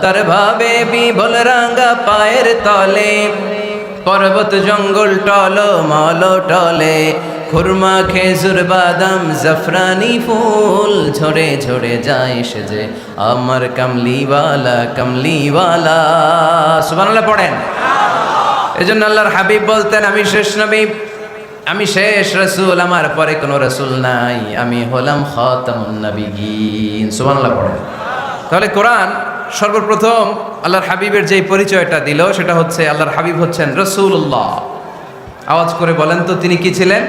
তার ভাবে বিবল রাঙ্গা পায়ের তলে, পর্বত জঙ্গল টল মল টলে, খুরমা খেজুর বাদাম জাফরানি ফুল ঝরে ঝরে যায়, সে যে আমার কামলিওয়ালা কামলিওয়ালা। সুবহানাল্লাহ পড়েন। এজন্য আল্লাহর হাবিব বলতেন আমি শেষ নবী, আমি শেষ রাসূল, আমার পরে কোনো রাসূল নাই, আমি হলাম খাতামুন নবিয়্যিন। সুবহানাল্লাহ পড়েন। তাহলে কোরআন সর্বপ্রথম আল্লাহর হাবিবের যে পরিচয়টা দিল সেটা হচ্ছে আল্লাহর হাবিব হচ্ছেন রাসূলুল্লাহ। আওয়াজ করে বলেন তো তিনি কি ছিলেন?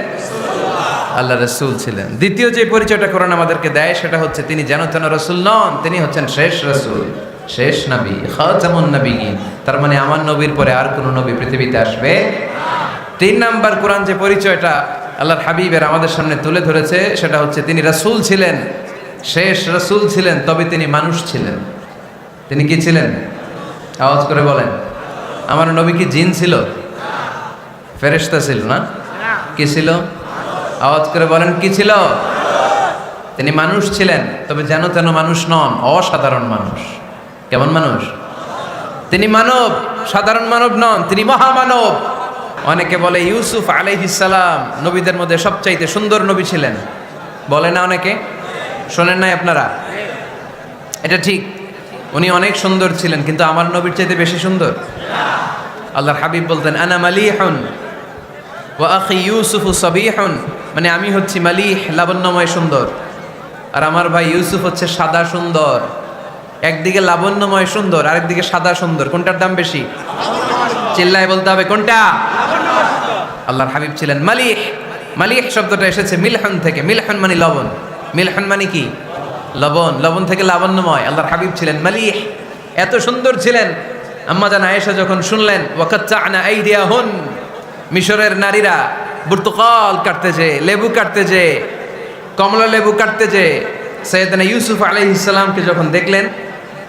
আল্লাহ রাসূল ছিলেন। দ্বিতীয় যে পরিচয়টা কোরআন আমাদেরকে দেয় সেটা হচ্ছে তিনি যেন তেন রাসূল নন, তিনি হচ্ছেন শেষ রাসূল, শেষ নবী, খাতামুন নবিয়্যিন। তার মানে আমার নবীর পরে আর কোনো নবী পৃথিবীতে আসবে না। 3 নাম্বার কোরআন যে পরিচয়টা আল্লাহর হাবিবের আমাদের সামনে তুলে ধরেছে সেটা হচ্ছে তিনি রাসূল ছিলেন, শেষ রাসূল ছিলেন, তবে তিনি মানুষ ছিলেন। তিনি কি ছিলেন? আওয়াজ করে বলেন। আমার নবী কি জিন ছিল? ফেরেশতা ছিল না? কি ছিল? আওয়াজ করে বলেন কি ছিল? তিনি মানুষ ছিলেন, তবে যেন তেন মানুষ নন, অসাধারণ মানুষ। কেমন মানুষ? তিনি মানব, সাধারণ মানব নন, তিনি মহামানব। অনেকে বলে ইউসুফ আলাইহিস সালাম নবীদের মধ্যে সবচাইতে সুন্দর নবী ছিলেন, বলে না অনেকে? শোনেন নাই আপনারা? এটা ঠিক, উনি অনেক সুন্দর ছিলেন, কিন্তু আমার নবীর চাইতে বেশি সুন্দর। আল্লাহর হাবিব বলতেন আনা মালিহুন ওয়া আখি ইউসুফু সাবিহুন, মানে আমি হচ্ছি মালিহ, লাবণ্যময় সুন্দর, আর আমার ভাই ইউসুফ হচ্ছে সাদা সুন্দর। একদিকে লাবণ্যময় সুন্দর, আরেকদিকে সাদা সুন্দর, কোনটার দাম বেশি? চিল্লায় বলতে হবে কোনটা? আল্লাহর হাবিব ছিলেন মালিহ। মালিহ শব্দটা এসেছে মিলহন থেকে। মিলহন মানে লবণ, মিলহন মানে কি? লবণ। লবণ থেকে লাবণ্যময়। আল্লাহর হাবিব ছিলেন মালিহ, এত সুন্দর ছিলেন। আম্মা জান আয়েশা যখন শুনলেন ওয়াকাত্তা'না আইদিয়াহুন, মিশরের নারীরা বুর্তুকাল কাটতে যে, লেবু কাটতে যে, কমলা লেবু কাটতে যে, সাইয়েদনা ইউসুফ আলাইহিস সালামকে যখন দেখলেন,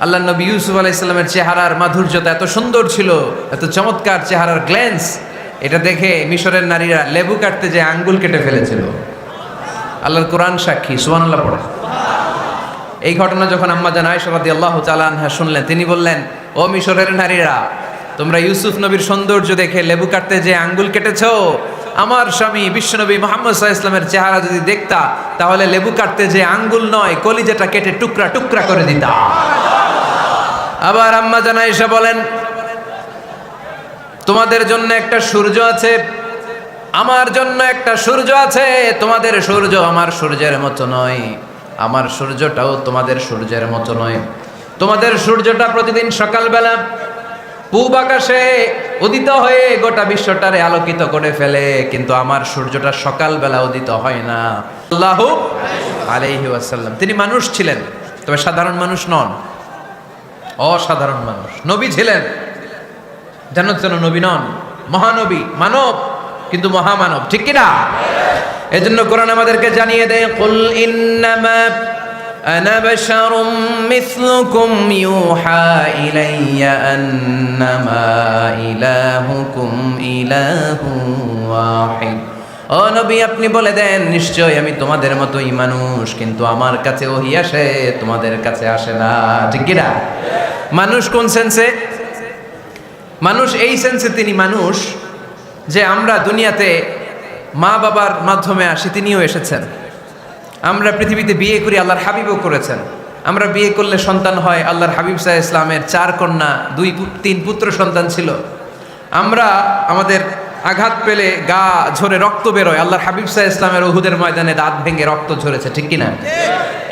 আল্লাহ নবী ইউসুফ আলাইহিস সালামের চেহারার মাধুর্যতা এত সুন্দর ছিল, এত চমৎকার চেহারার গ্ল্যান্স, এটা দেখে মিশরের নারীরা লেবু কাটতে যে আঙ্গুল কেটে ফেলেছিল। আল্লাহর কোরআন সাক্ষী, সুবহানাল্লাহ পড়ে। এই ঘটনা যখন আম্মা জান আয়েশা রাদিয়াল্লাহু তাআলা আনহা শুনলেন, তিনি বললেন, ও মিশরের নারীরা, তোমরা ইউসুফ নবীর সৌন্দর্য দেখে লেবু কাটতে যে আঙ্গুল কেটেছো, আমার স্বামী বিশ্বনবী মুহাম্মদ সাল্লাল্লাহু আলাইহি ওয়াসাল্লামের চেহারা যদি দেখতা, তাহলে লেবু কাটতে যে আঙ্গুল নয়, কলিজাটা কেটে টুকরা টুকরা করে দিতা। আবার আম্মা জান আয়েশা বলেন, তোমাদের জন্য একটা সূর্য আছে, আমার জন্য একটা সূর্য আছে, তোমাদের সূর্য আমার সূর্যের মতো নয়, আমার সূর্যটাও তোমাদের সূর্যের মতো নয়। তোমাদের সূর্যটা প্রতিদিন সকালবেলা পূব আকাশে উদিত হয়ে গোটা বিশ্বটারে আলোকিত করে ফেলে, কিন্তু আমার সূর্যটা সকালবেলা উদিত হয় না। সাল্লাল্লাহু আলাইহি ওয়াসাল্লাম। তিনি মানুষ ছিলেন, তবে সাধারণ মানুষ নন, অসাধারণ মানুষ। নবী ছিলেন, যেন তেন নবী নন, মহানবী, মানব, কিন্তু মহামানব, ঠিক কিনা? এজন্য কোরআন আমাদেরকে জানিয়ে দেয়, কুল ইন্নামা আনা বাশারুম মিসলুকুম ইউহা ইলাইয়া আন্নামা ইলাহুকুম ইলাহু ওয়াহিদ। ও নবী, আপনি বলে দেন, নিশ্চয় আমি তোমাদের মতোই মানুষ, কিন্তু আমার কাছে ওহী আসে, তোমাদের কাছে আসে না, ঠিক কিনা? মানুষ কোন সেন্সে? মানুষ এই সেন্সে তিনি মানুষ যে আমরা দুনিয়াতে মা বাবার মাধ্যমে আসি, তিনিও এসেছেন। আমরা পৃথিবীতে বিয়ে করি, আল্লাহর হাবিবও করেছেন। আমরা বিয়ে করলে সন্তান হয়, আল্লাহর হাবিব সাল্লাল্লাহু আলাইহি ইসলামের 4 কন্যা, 3 পুত্র সন্তান ছিল। আমরা আমাদের আঘাত পেলে গা ঝরে রক্ত বেরোয়, আল্লাহর হাবিব সাল্লাল্লাহু আলাইহি ইসলামের উহুদের ময়দানে দাঁত ভেঙে রক্ত ঝরেছে, ঠিক কিনা?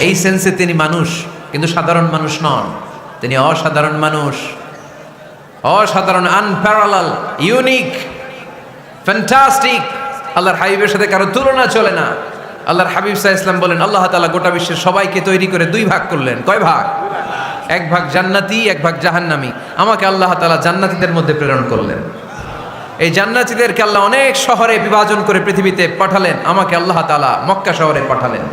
এই সেন্সে তিনি মানুষ, কিন্তু সাধারণ মানুষ নন, তিনি অসাধারণ মানুষ, অসাধারণ, আনপ্যারালাল, ইউনিক, ফ্যান্টাস্টিক। আল্লাহর হাবিবের সাথে কারো তুলনা চলে না। আল্লাহর হাবিব সাল্লাল্লাহু আলাইহি ওয়াসাল্লাম বলেন, আল্লাহ তাআলা গোটা বিশ্বের সবাইকে তৈরি করে 2 ভাগ করলেন। কয় ভাগ? 1 ভাগ জান্নাতি, 1 ভাগ জাহান্নামী। আমাকে আল্লাহ তাআলা জান্নাতীদের মধ্যে প্রেরণ করলেন। এই জান্নাতীদেরকে আল্লাহ অনেক শহরে বিভাজন করে পৃথিবীতে পাঠালেন, আমাকে আল্লাহ তাআলা মক্কা শহরে পাঠালেন।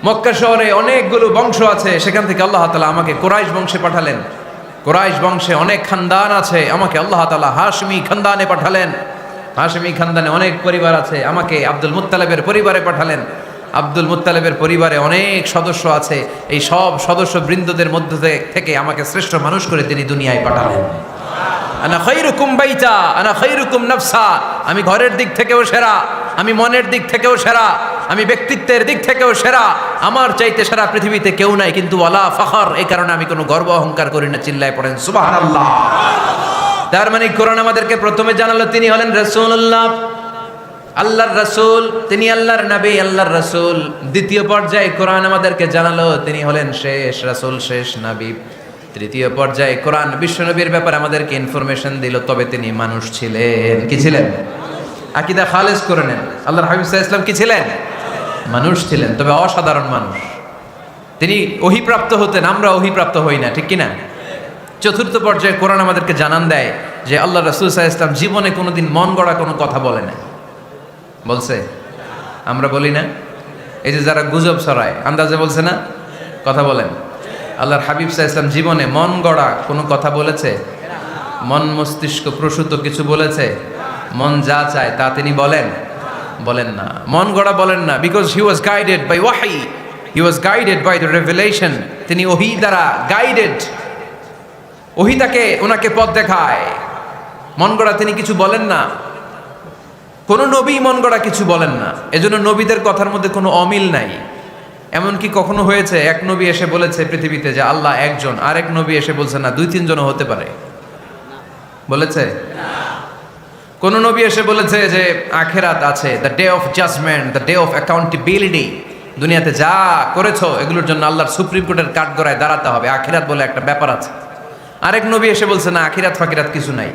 মক্কা শহরে অনেকগুলো বংশ আছে, সেখান থেকে আল্লাহ তাআলা আমাকে কুরাইশ বংশে পাঠালেন। কুরাইশ বংশে অনেক খানদান আছে, আমাকে আল্লাহ তাআলা হাশমি খানদানে পাঠালেন। হাশমি খানদানে অনেক পরিবার আছে, আমাকে আব্দুল মুত্তালিবের পরিবারে পাঠালেন। আব্দুল মুত্তালিবের পরিবারে অনেক সদস্য আছে, এই সব সদস্য বৃন্দদের মধ্যে থেকে আমাকে শ্রেষ্ঠ মানুষ করে তিনি দুনিয়ায় পাঠালেন। আনা খায়রুকুম বাইতা আনা খায়রুকুম নাফসা, আমি ঘরের দিক থেকেও সেরা, আমি মনের দিক থেকেও সেরা, আমি ব্যক্তিত্বের দিক থেকেও সেরা, আমার চাইতে সেরা পৃথিবীতে কেউ নাই, কিন্তু ওয়ালা ফখর, এই কারণে আমি কোনো গর্ব অহংকার করি না। চিল্লায় পড়েন সুবহানাল্লাহ। তার মানে কোরআন আমাদেরকে প্রথমে জানালো তিনি হলেন রাসূলুল্লাহ। আল্লাহর রাসূল, তিনি আল্লাহর নবী, আল্লাহর রাসূল। দ্বিতীয় পর্যায়ে কোরআন আমাদেরকে জানালো তিনি হলেন শেষ রাসূল, শেষ নবী। তৃতীয় পর্যায়ে কোরআন বিশ্বনবীর ব্যাপারে আমাদেরকে ইনফরমেশন দিল, তবে তিনি মানুষ ছিলেন। কি ছিলেন? আকীদা খালেস করে নেন, আল্লাহর হাবিব সাল্লাল্লাহু আলাইহি ওয়াসাল্লাম কি ছিলেন? মানুষ ছিলেন, তবে অসাধারণ মানুষ। তিনি ওহীপ্রাপ্ত হতেন, আমরা ওহীপ্রাপ্ত হই না, ঠিক কি না? চতুর্থ পর্যায়ে কোরআন আমাদেরকে জানান দেয় যে আল্লাহ রাসূল সাল্লাল্লাহু আলাইহি ওয়াসাল্লাম জীবনে কোনোদিন মন গড়া কোনো কথা বলে না। বলছে? আমরা বলি না? এই যে যারা গুজব ছড়ায়, আন্দাজে বলছে না? কথা বলেন। আল্লাহর হাবিব সাল্লাল্লাহু আলাইহি ওয়াসাল্লাম জীবনে মন গড়া কোনো কথা বলেছে? মন মস্তিষ্ক প্রসূত কিছু বলেছে? মন যা চায় তা তিনি বলেন না। মন গড়া বলেন না, because he was guided by ওয়াহি, he was guided by the revelation. তিনি ওহী দ্বারা গাইডেড, ওহী তাকে ওনাকে পথ দেখায়। মন গড়া তিনি কিছু বলেন না, কোন নবী মন গড়া কিছু বলেন না। এজন্য নবীদের কথার মধ্যে কোনো অমিল নাই। এমনকি কখনো হয়েছে এক নবী এসে বলেছে পৃথিবীতে যে আল্লাহ একজন, আরেক নবী এসে বলছে না 2-3 জনও হতে পারে? বলেছে? কোন নবী এসে বলেছে যে আখিরাত আছে, the day of judgment, the day of accountability, দুনিয়াতে যা করেছো এগুলোর জন্য আল্লাহর সুপ্রিম কোর্টের কাঠগড়ায় দাঁড়াতে হবে, আখিরাত বলে একটা ব্যাপার আছে। আরেক নবী এসে বলছে না আখিরাত ফাকিরাত কিছু নাই,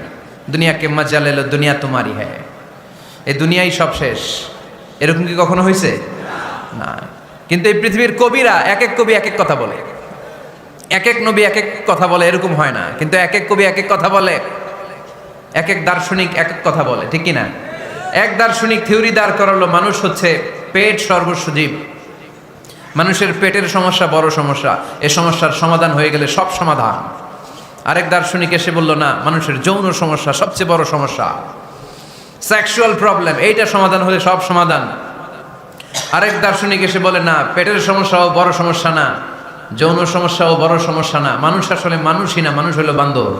দুনিয়াকে মজা লেলো, দুনিয়া তোমারই হ্যাঁ, এই দুনিয়াই সব শেষ। এরকম কি কখনো হয়েছে? না। কিন্তু এই পৃথিবীর কবিরা, এক এক কবি এক এক কথা বলে, এক এক নবী এক এক কথা বলে, এরকম হয় না। কিন্তু এক এক কবি এক এক কথা বলে, এক এক দার্শনিক এক এক কথা বলে, ঠিক কিনা? এক দার্শনিক থিওরি দাঁড় করালো মানুষ হচ্ছে পেট সর্বস্ব জীব, মানুষের পেটের সমস্যা বড় সমস্যা, এ সমস্যার সমাধান হয়ে গেলে সব সমাধান। আরেক দার্শনিক এসে বলল না, মানুষের যৌন সমস্যা সবচেয়ে বড় সমস্যা, সেক্সুয়াল প্রবলেম, এইটা সমাধান হলে সব সমাধান। আরেক দার্শনিক এসে বলে না, পেটের সমস্যাও বড় সমস্যা না, যৌন সমস্যাও বড় সমস্যা না, মানুষ আসলে মানুষই না, মানুষ হলো বান্দর।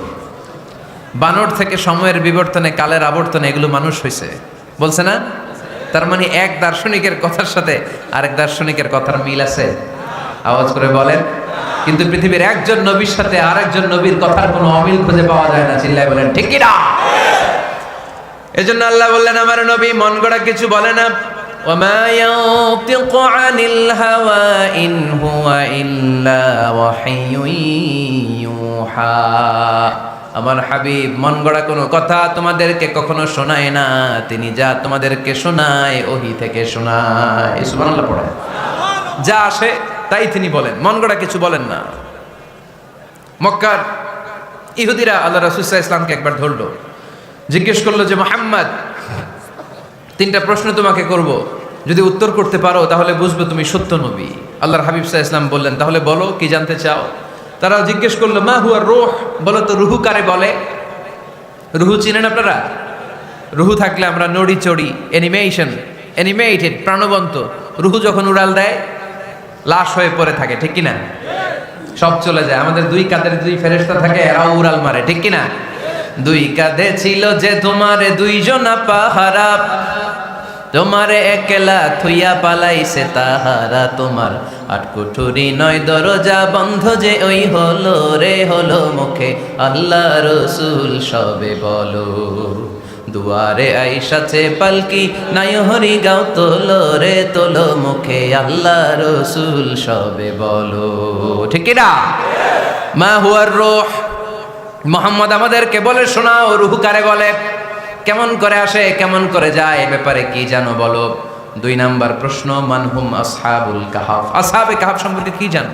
বানর থেকে সময়ের বিবর্তনে, কালের আবর্তনে এগুলো মানুষ হয়েছে, বলছে না? তার মানে এক দার্শনিকের কথার সাথে আরেক দার্শনিকের কথার মিল আছে? আওয়াজ করে বলেন। কিন্তু পৃথিবীর একজন নবীর সাথে আরেকজন নবীর কথার কোনো অমিল খুঁজে পাওয়া যায় না, চিল্লায় বলেন ঠিক কি না? এজন্য আল্লাহ বললেন আমার নবী মন গড়া কিছু বলে না। ওয়ামা ইয়ানতিকু আনিল হাওয়া ইন হুয়া ইল্লা ওয়াহিয়ুন ইউহা। আমার হাবিব মন গড়া কোনো কথা তোমাদেরকে কখনো শোনায় না, তিনি যা তোমাদেরকে শোনায় ওহী থেকে শোনায়। সুবহানাল্লাহ পড়ে। যা আসে তাই তিনি বলেন, মন গড়া কিছু বলেন না। মক্কার ইহুদিরা আল্লাহ রাসূল সাল্লাল্লাহু আলাইহি ওয়াসাল্লামকে একবার ধরলো, জিজ্ঞেস করলো যে মুহাম্মদ 3টা প্রশ্ন তোমাকে করব, যদি উত্তর করতে পারো তাহলে বুঝবে তুমি সত্য নবী। আল্লাহর হাবিব সাল্লাল্লাহু আলাইহি ওয়াসাল্লাম বললেন তাহলে বলো কি জানতে চাও? তারা জিজ্ঞেস করলো মা হুয়া রূহ, বলো তো রুহু কারে বলে? রুহু চিনেন আপনারা? রুহু থাকলে আমরা নড়ি চড়ি, অ্যানিমেটেড, প্রাণবন্ত। রুহু যখন উড়াল দেয় লাশ হয়ে পড়ে থাকে, ঠিক কিনা? সব চলে যায়। আমাদের 2 কাঁধের 2 ফেরেশতা থাকে, এরাও উড়াল মারে, ঠিক কিনা? 2 কাঁধে ছিল যে তোমারে 2 জনা পাহারা, তোমারে একলা থুইয়া পালাইছে তাহারা, তোমার 8 কুঠুরি 9 দরজা বন্ধ যে ওই হলো রে হলো মুখে আল্লাহ রসুল সবে বলো, দুয়ারে আইসাছে পালকি নাই হরি গাও তোলো রে তোলো মুখে আল্লাহ রসুল সবে বলো, ঠিক কিনা? মা হুয়ার রূহ, মুহাম্মদ আমাদেরকে বলে শোনাও রুহু কারে বলে, কেমন করে আসে, কেমন করে যায়, এ ব্যাপারে কি জানো বলো। 2 নাম্বার প্রশ্ন মানহুম আসহাবুল কাহাফ, আসহাবে কাহাফ সম্পর্কে কি জানো?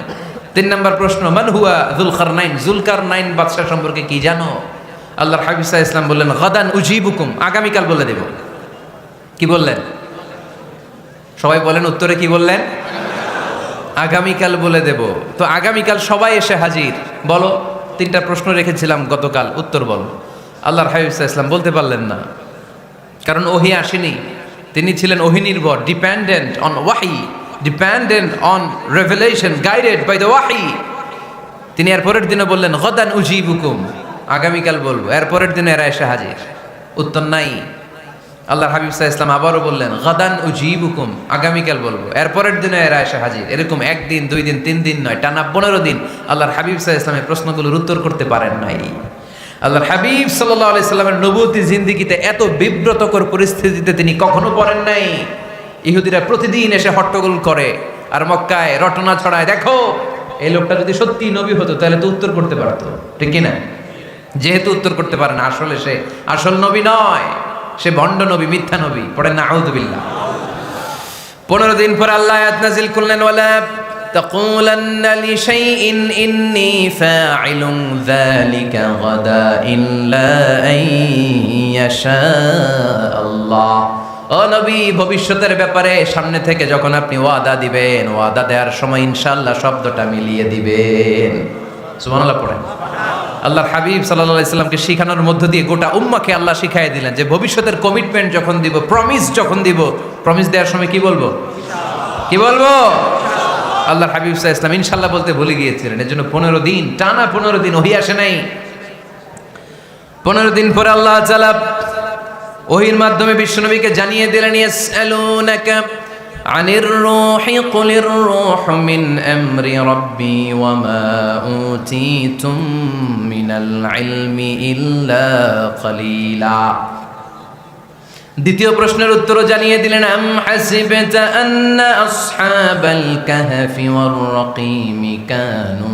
3 নাম্বার প্রশ্ন মান হুয়া যুলকারনাইন, যুলকারনাইন বাদশা সম্পর্কে কি জানো? আল্লাহর হাবিব সাল্লাল্লাহু আলাইহি ওয়াসাল্লাম বললেন গাদান উজিবুকুম, আগামীকাল বলে দেব। কি বললেন? সবাই বলেন উত্তরে কি বললেন? আগামীকাল বলে দেব। তো আগামীকাল সবাই এসে হাজির, বলো 3টা প্রশ্ন রেখেছিলাম গতকাল, উত্তর বলো। আল্লাহর হাবিব সাল্লাল্লাহু আলাইহি ওয়াসাল্লাম বলতে পারলেন না, কারণ ওহী আসেনি। তিনি ছিলেন ওহী নির্ভর, ডিপেন্ডেন্ট অন ওয়াহি, dependent on revelation, guided by the ওয়াহি। তিনি এর পরের দিনে বললেন গাদান উজিবুকুম, আগামীকাল বলবো। এর পরের দিনে এরা এসে হাজির, উত্তর নাই। আল্লাহর হাবিব সাল্লাল্লাহু আলাইহি ওয়াসাল্লাম আবারও বললেন গাদান উজিবুকুম, আগামীকাল বলবো। এর পরের দিনে এরা এসে হাজির। এরকম 1 দিন 2 দিন 3 দিন নয়, টানা 15 দিন আল্লাহর হাবিব সাল্লাল্লাহু আলাইহি ওয়াসাল্লাম প্রশ্নগুলোর উত্তর করতে পারেন নাই। আল্লাহর হাবিব সাল্লাল্লাহু আলাইহি সাল্লামের নবুয়তি জিন্দেগিতে এত বিব্রতকর পরিস্থিতিতে তিনি কখনো পড়েন নাই। ইহুদিরা প্রতিদিন এসে হট্টগোল করে আর মক্কায় রটনা ছড়ায়, দেখো এই লোকটা যদি সত্যি নবী হতো তাহলে তো উত্তর করতে পারতো, ঠিক কি না? যেহেতু উত্তর করতে পারে না, আসলে সে আসল নবী নয়, সে ভণ্ড নবী, মিথ্যা নবী। পড়েন না আউযুবিল্লাহ। 15 দিন পর আল্লাহ আয়াত নাযিল করলেন, ওয়ালা তাকুলান্না লিশাইইন ইন্নী ফাইলুন যালিকা গাদা ইল্লা আইয়াশা আল্লাহ। ও নবী, ভবিষ্যতের ব্যাপারে সামনে থেকে যখন আপনি ওয়াদা দিবেন, ওয়াদা দেওয়ার সময় ইনশাআল্লাহ শব্দটা মিলিয়ে দিবেন। সুবহানাল্লাহ পড়েন। আল্লাহর হাবিব সাল্লাল্লাহু আলাইহি সাল্লামকে শিখানোর মধ্য দিয়ে গোটা উম্মাহকে আল্লাহ শিখাই দিলেন যে ভবিষ্যতের কমিটমেন্ট যখন দিব, প্রমিস যখন দিব, প্রমিস দেওয়ার সময় কি বলবো? কি বলবো? আল্লাহর হাবিব সাল্লাল্লাহু আলাইহি সাল্লাম ইনশাআল্লাহ বলতে ভুলে গিয়েছিলেন। এজন্য 15 দিন টানা 15 দিন ওহী আসে নাই। 15 দিন পরে আল্লাহ তাআলা ওহীর মাধ্যমে বিশ্বনবীকে জানিয়ে দিলেন, ইয়াসআলুনাকা আনির রূহি কুলির রূহু মিন আমরি রাব্বি ওয়া মা উতীতুম মিনাল ইলমি ইল্লা কলিলা। দ্বিতীয় প্রশ্নের উত্তরও জানিয়ে দিলেন, আম হাসিবতা আন্না আসহাবাল কাহফি ওয়ার রাকিম কানু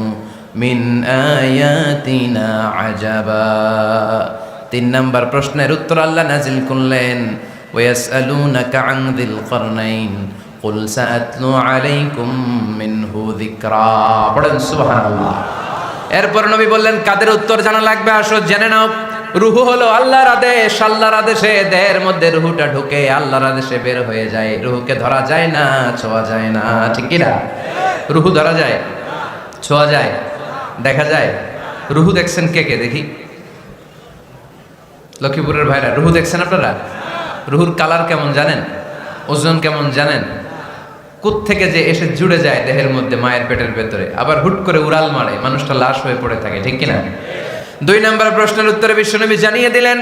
মিন আয়াতিনা আজাবা। 3 নম্বর প্রশ্নের উত্তর আল্লাহ নাজিল করলেন, ওয়াসআলুনাকা আন যিল করনাইন কুল সাআতলু আলাইকুম মিনহু যিকরা। পড়েন সুবহানাল্লাহ। এরপর নবী বললেন, কাদের উত্তর জানা লাগবে? আসো জেনে নাও। রূহ হলো আল্লাহর আদেশ, আল্লাহর আদেশে দেহের মধ্যে রূহটা ঢুকে আল্লাহর আদেশে বের হয়ে যায়। রূহকে ধরা যায় না, ছোঁয়া যায় না, ঠিক কি না? রূহ ধরা যায়, ছোঁয়া যায়, দেখা যায়। রূহ দেখছেন কে কে? দেখি লক্ষ্মীপুরের ভাইরা, রূহ দেখছেন আপনারা? রূহুর কালার কেমন জানেন? ওজন কেমন জানেন? কোত্থেকে যে এসে জুড়ে যায় দেহের মধ্যে, মায়ের পেটের ভেতরে, আবার হুট করে উড়াল মারে, মানুষটা লাশ হয়ে পড়ে থাকে, ঠিক কিনা? 2 নম্বর প্রশ্নের উত্তরে বিশ্বনবী জানিয়ে দিলেন,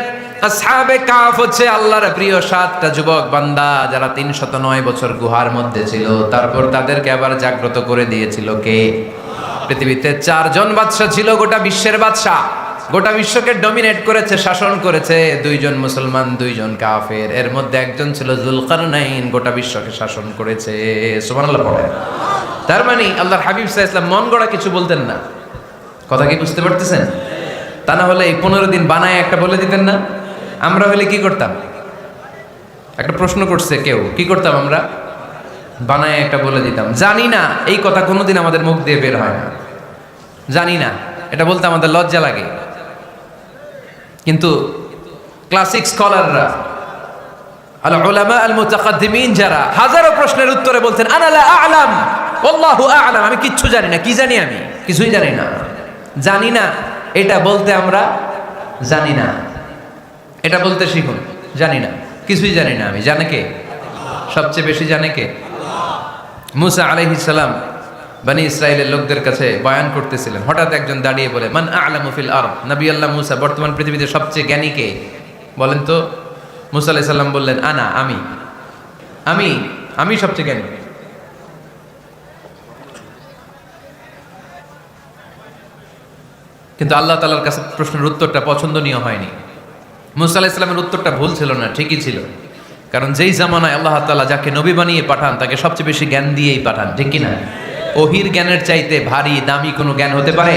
আসহাবে কাফ হচ্ছে আল্লাহর প্রিয় 7টা যুবক বান্দা যারা 309 বছর গুহার মধ্যে ছিল। তারপর তাদেরকে আবার জাগ্রত করে দিয়েছিল কে? পৃথিবীতে 4 জন বাদশা ছিল, গোটা বিশ্বের বাদশা, গোটা বিশ্বকে ডমিনেট করেছে, শাসন করেছে। 2 জন মুসলমান, 2 জন কাফের। এর মধ্যে একজন ছিল যুলকারনাইন, গোটা বিশ্বকে শাসন করেছে। সুবহানাল্লাহ পড়ে। তার মানে আল্লাহর হাবিব সাল্লাল্লাহু আলাইহি ওয়াসাল্লাম মন গড়া কিছু বলতেন না। কথা কি বুঝতে পারতেছেন? তা না হলে এই 15 দিন বানায় একটা বলে দিতেন না? আমরা হলে কি করতাম? একটা প্রশ্ন করছে কেউ, কি করতাম আমরা? বানায় একটা বলে দিতাম। জানি না, এই কথা কোনোদিন আমাদের মুখ দিয়ে বের হয় না। জানি না, এটা বলতে আমাদের লজ্জা লাগে। কিন্তু ক্লাসিক স্কলাররা, আল উলামা আল মুতাকাদ্দিমিন, যারা হাজারো প্রশ্নের উত্তরে বলতেন, আনা লা আ'লাম আল্লাহু আ'লাম, আমি কিচ্ছু জানি না। কি জানি? আমি কিছুই জানি না। জানি না এটা বলতে আমরা জানি না, এটা বলতে শিখুন। জানি না, কিছুই জানি না আমি। জানে কে? সবচেয়ে বেশি জানে কে? মুসা আলাইহিস সালাম বনি ইসরাইলের লোকদের কাছে বয়ান করতেছিলেন। হঠাৎ একজন দাঁড়িয়ে বলে, মান আ'লামু ফিল আরদ। নবী আল্লাহ মুসা, বর্তমান পৃথিবীতে সবচেয়ে জ্ঞানী কে বলেন তো? মুসা আলাইহিস সালাম বললেন, আনা, আমি আমি আমি সবচেয়ে জ্ঞানী। কিন্তু আল্লাহ তাআলার কাছে প্রশ্নের উত্তরটা পছন্দনীয় হয়নি। মুসা আলাইহিস সালামের উত্তরটা ভুল ছিল না, ঠিকই ছিল। কারণ যেই জামানায় আল্লাহ তাআলা যাকে নবী বানিয়ে পাঠান তাকে সবচেয়ে বেশি জ্ঞান দিয়েই পাঠান, ঠিক কি না? ওহির জ্ঞানের চাইতে ভারী দামি কোনো জ্ঞান হতে পারে?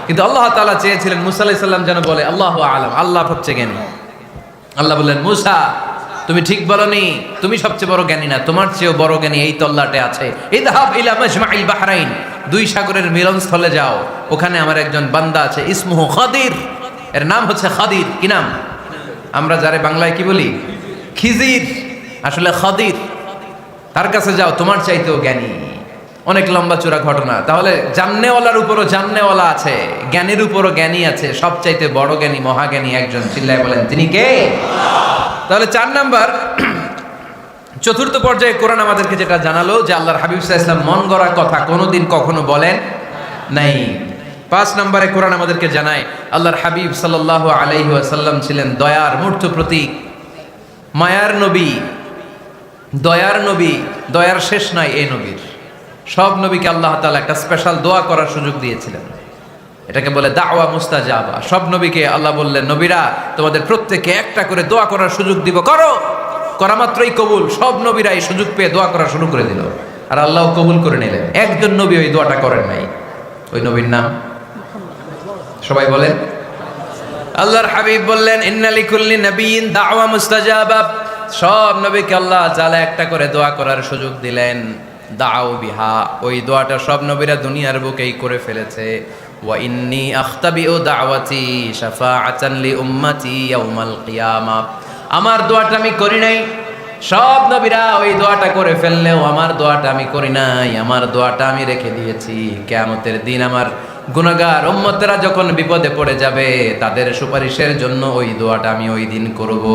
কিন্তু আল্লাহ তাআলা চেয়েছিলেন মুসা আলাইহিস সালাম যেন বলে আল্লাহু আ'লাম, আল্লাহ সবচেয়ে জ্ঞানী। আল্লাহ বললেন, মুসা তুমি ঠিক বলনি, তুমি সবচেয়ে বড় জ্ঞানী না, তোমার চেয়েও বড় জ্ঞানী এই তল্লাটে আছে। ইযহাব ইলা মাজমাইল বাহরাইন, 2 সাগরের মিলনস্থলে যাও, ওখানে আমার একজন বান্দা আছে, ইসমুহু খাদির, এর নাম হচ্ছে খাদির। কি নাম? আমরা যারে বাংলায় কি বলি? খিজির, আসলে খাদির। তার কাছে যাও, তোমার চাইতেও জ্ঞানী। অনেক লম্বা চূড়া ঘটনা। তাহলে জান্নেওয়ালার উপরও জান্নেওয়ালা আছে, জ্ঞানের উপরও জ্ঞানী আছে। সবচাইতে বড় জ্ঞানী, মহাজ্ঞানী একজন, চিল্লায় বলেন তিনি কে? তাহলে 4 নাম্বার, চতুর্থ পর্যায়ে কোরআন আমাদেরকে যেটা জানালো যে আল্লাহর হাবিব সাল্লাল্লাহু আলাইহি ওয়াসাল্লাম মন গড়া কথা কোনোদিন কখনো বলেন নাই। 5 নম্বরে কোরআন আমাদেরকে জানায় আল্লাহর হাবিব সাল্লাল্লাহু আলাইহি ওয়াসাল্লাম ছিলেন দয়ার মূর্ত প্রতীক, মায়ার নবী, দয়ার নবী। দয়ার শেষ নাই এই নবীর। সব নবীকে আল্লাহ তাআলা একটা স্পেশাল দোয়া করার সুযোগ দিয়েছিলেন। এটাকে বলে দাওয়া মুস্তাজাবা। সব নবীকে আল্লাহ বললেন, নবীরা তোমাদের প্রত্যেককে একটা করে দোয়া করার সুযোগ দিব, করো। করা মাত্রই কবুল। সব নবীরা এই সুযোগ পেয়ে দোয়া করা শুরু করে দিল, আর আল্লাহ কবুল করে নিলেন। একজন নবী ওই দোয়াটা করেন নাই। ওই নবীর নাম সবাই বলেন। আল্লাহর হাবিব বললেন, ইন্না লিকুল্লি নাবিয়্যিন দাওয়া মুস্তাজাবা। সব নবীকে আল্লাহ তাআলা একটা করে দোয়া করার সুযোগ দিলেন। দাও বিহা, ওই দোয়াটা সব নবীরা দুনিয়ার বুকেই করে ফেলেছে। ওয়া ইন্নী আখতাবিউ দাওয়াতি শাফাআতান লি উম্মতি ইয়াউমাল কিয়ামা। আমার দোয়াটা আমি করি নাই, সব নবীরা ওই দোয়াটা করে ফেললেও আমার দোয়াটা আমি করি নাই। আমার দোয়াটা আমি রেখে দিয়েছি, কিয়ামতের দিন আমার গুনাহগার উম্মতেরা যখন বিপদে পড়ে যাবে তাদের সুপারিশের জন্য ওই দোয়াটা আমি ওই দিন করব,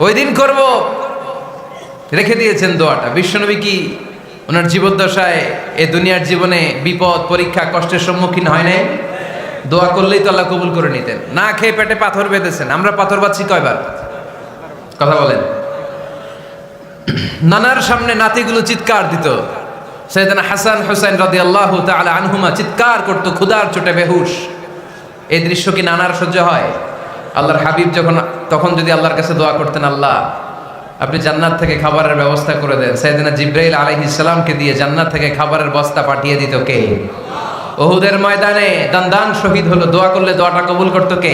ওই দিন করব। রেখে দিয়েছেন দোয়াটা। বিশ্বনবী কি ওনার জীবদ্দশায় এ দুনিয়ার জীবনে বিপদ পরীক্ষা কষ্টের সম্মুখীন হয় নাই? দোয়া করলেই তো আল্লাহ কবুল করে নিতেন। না খেয়ে পেটে পাথর বেঁধেছেন, আমরা পাথর বাঁধছি কয়বার? কথা বলেন। নানার সামনে নাতিগুলো চিৎকার দিত, সাইয়েদনা হাসান হুসাইন রাদিয়াল্লাহু তাআলা আনহুমা চিৎকার করতো ক্ষুধার চোটে বেহুশ। এই দৃশ্য কি নানার সহ্য হয়? আল্লাহর হাবিব তখন যদি আল্লাহর কাছে দোয়া করতেন, আল্লাহ আপনি জান্নাত থেকে খাবারের ব্যবস্থা করে দেন, সাইয়েদনা জিবরাইল আলাইহিস সালামকে দিয়ে জান্নাত থেকে খাবারের বস্তা পাঠিয়ে দিত কে? উহুদের ময়দানে দান শহীদ হলো, দোয়া করলে দোয়াটা কবুল করতো কে?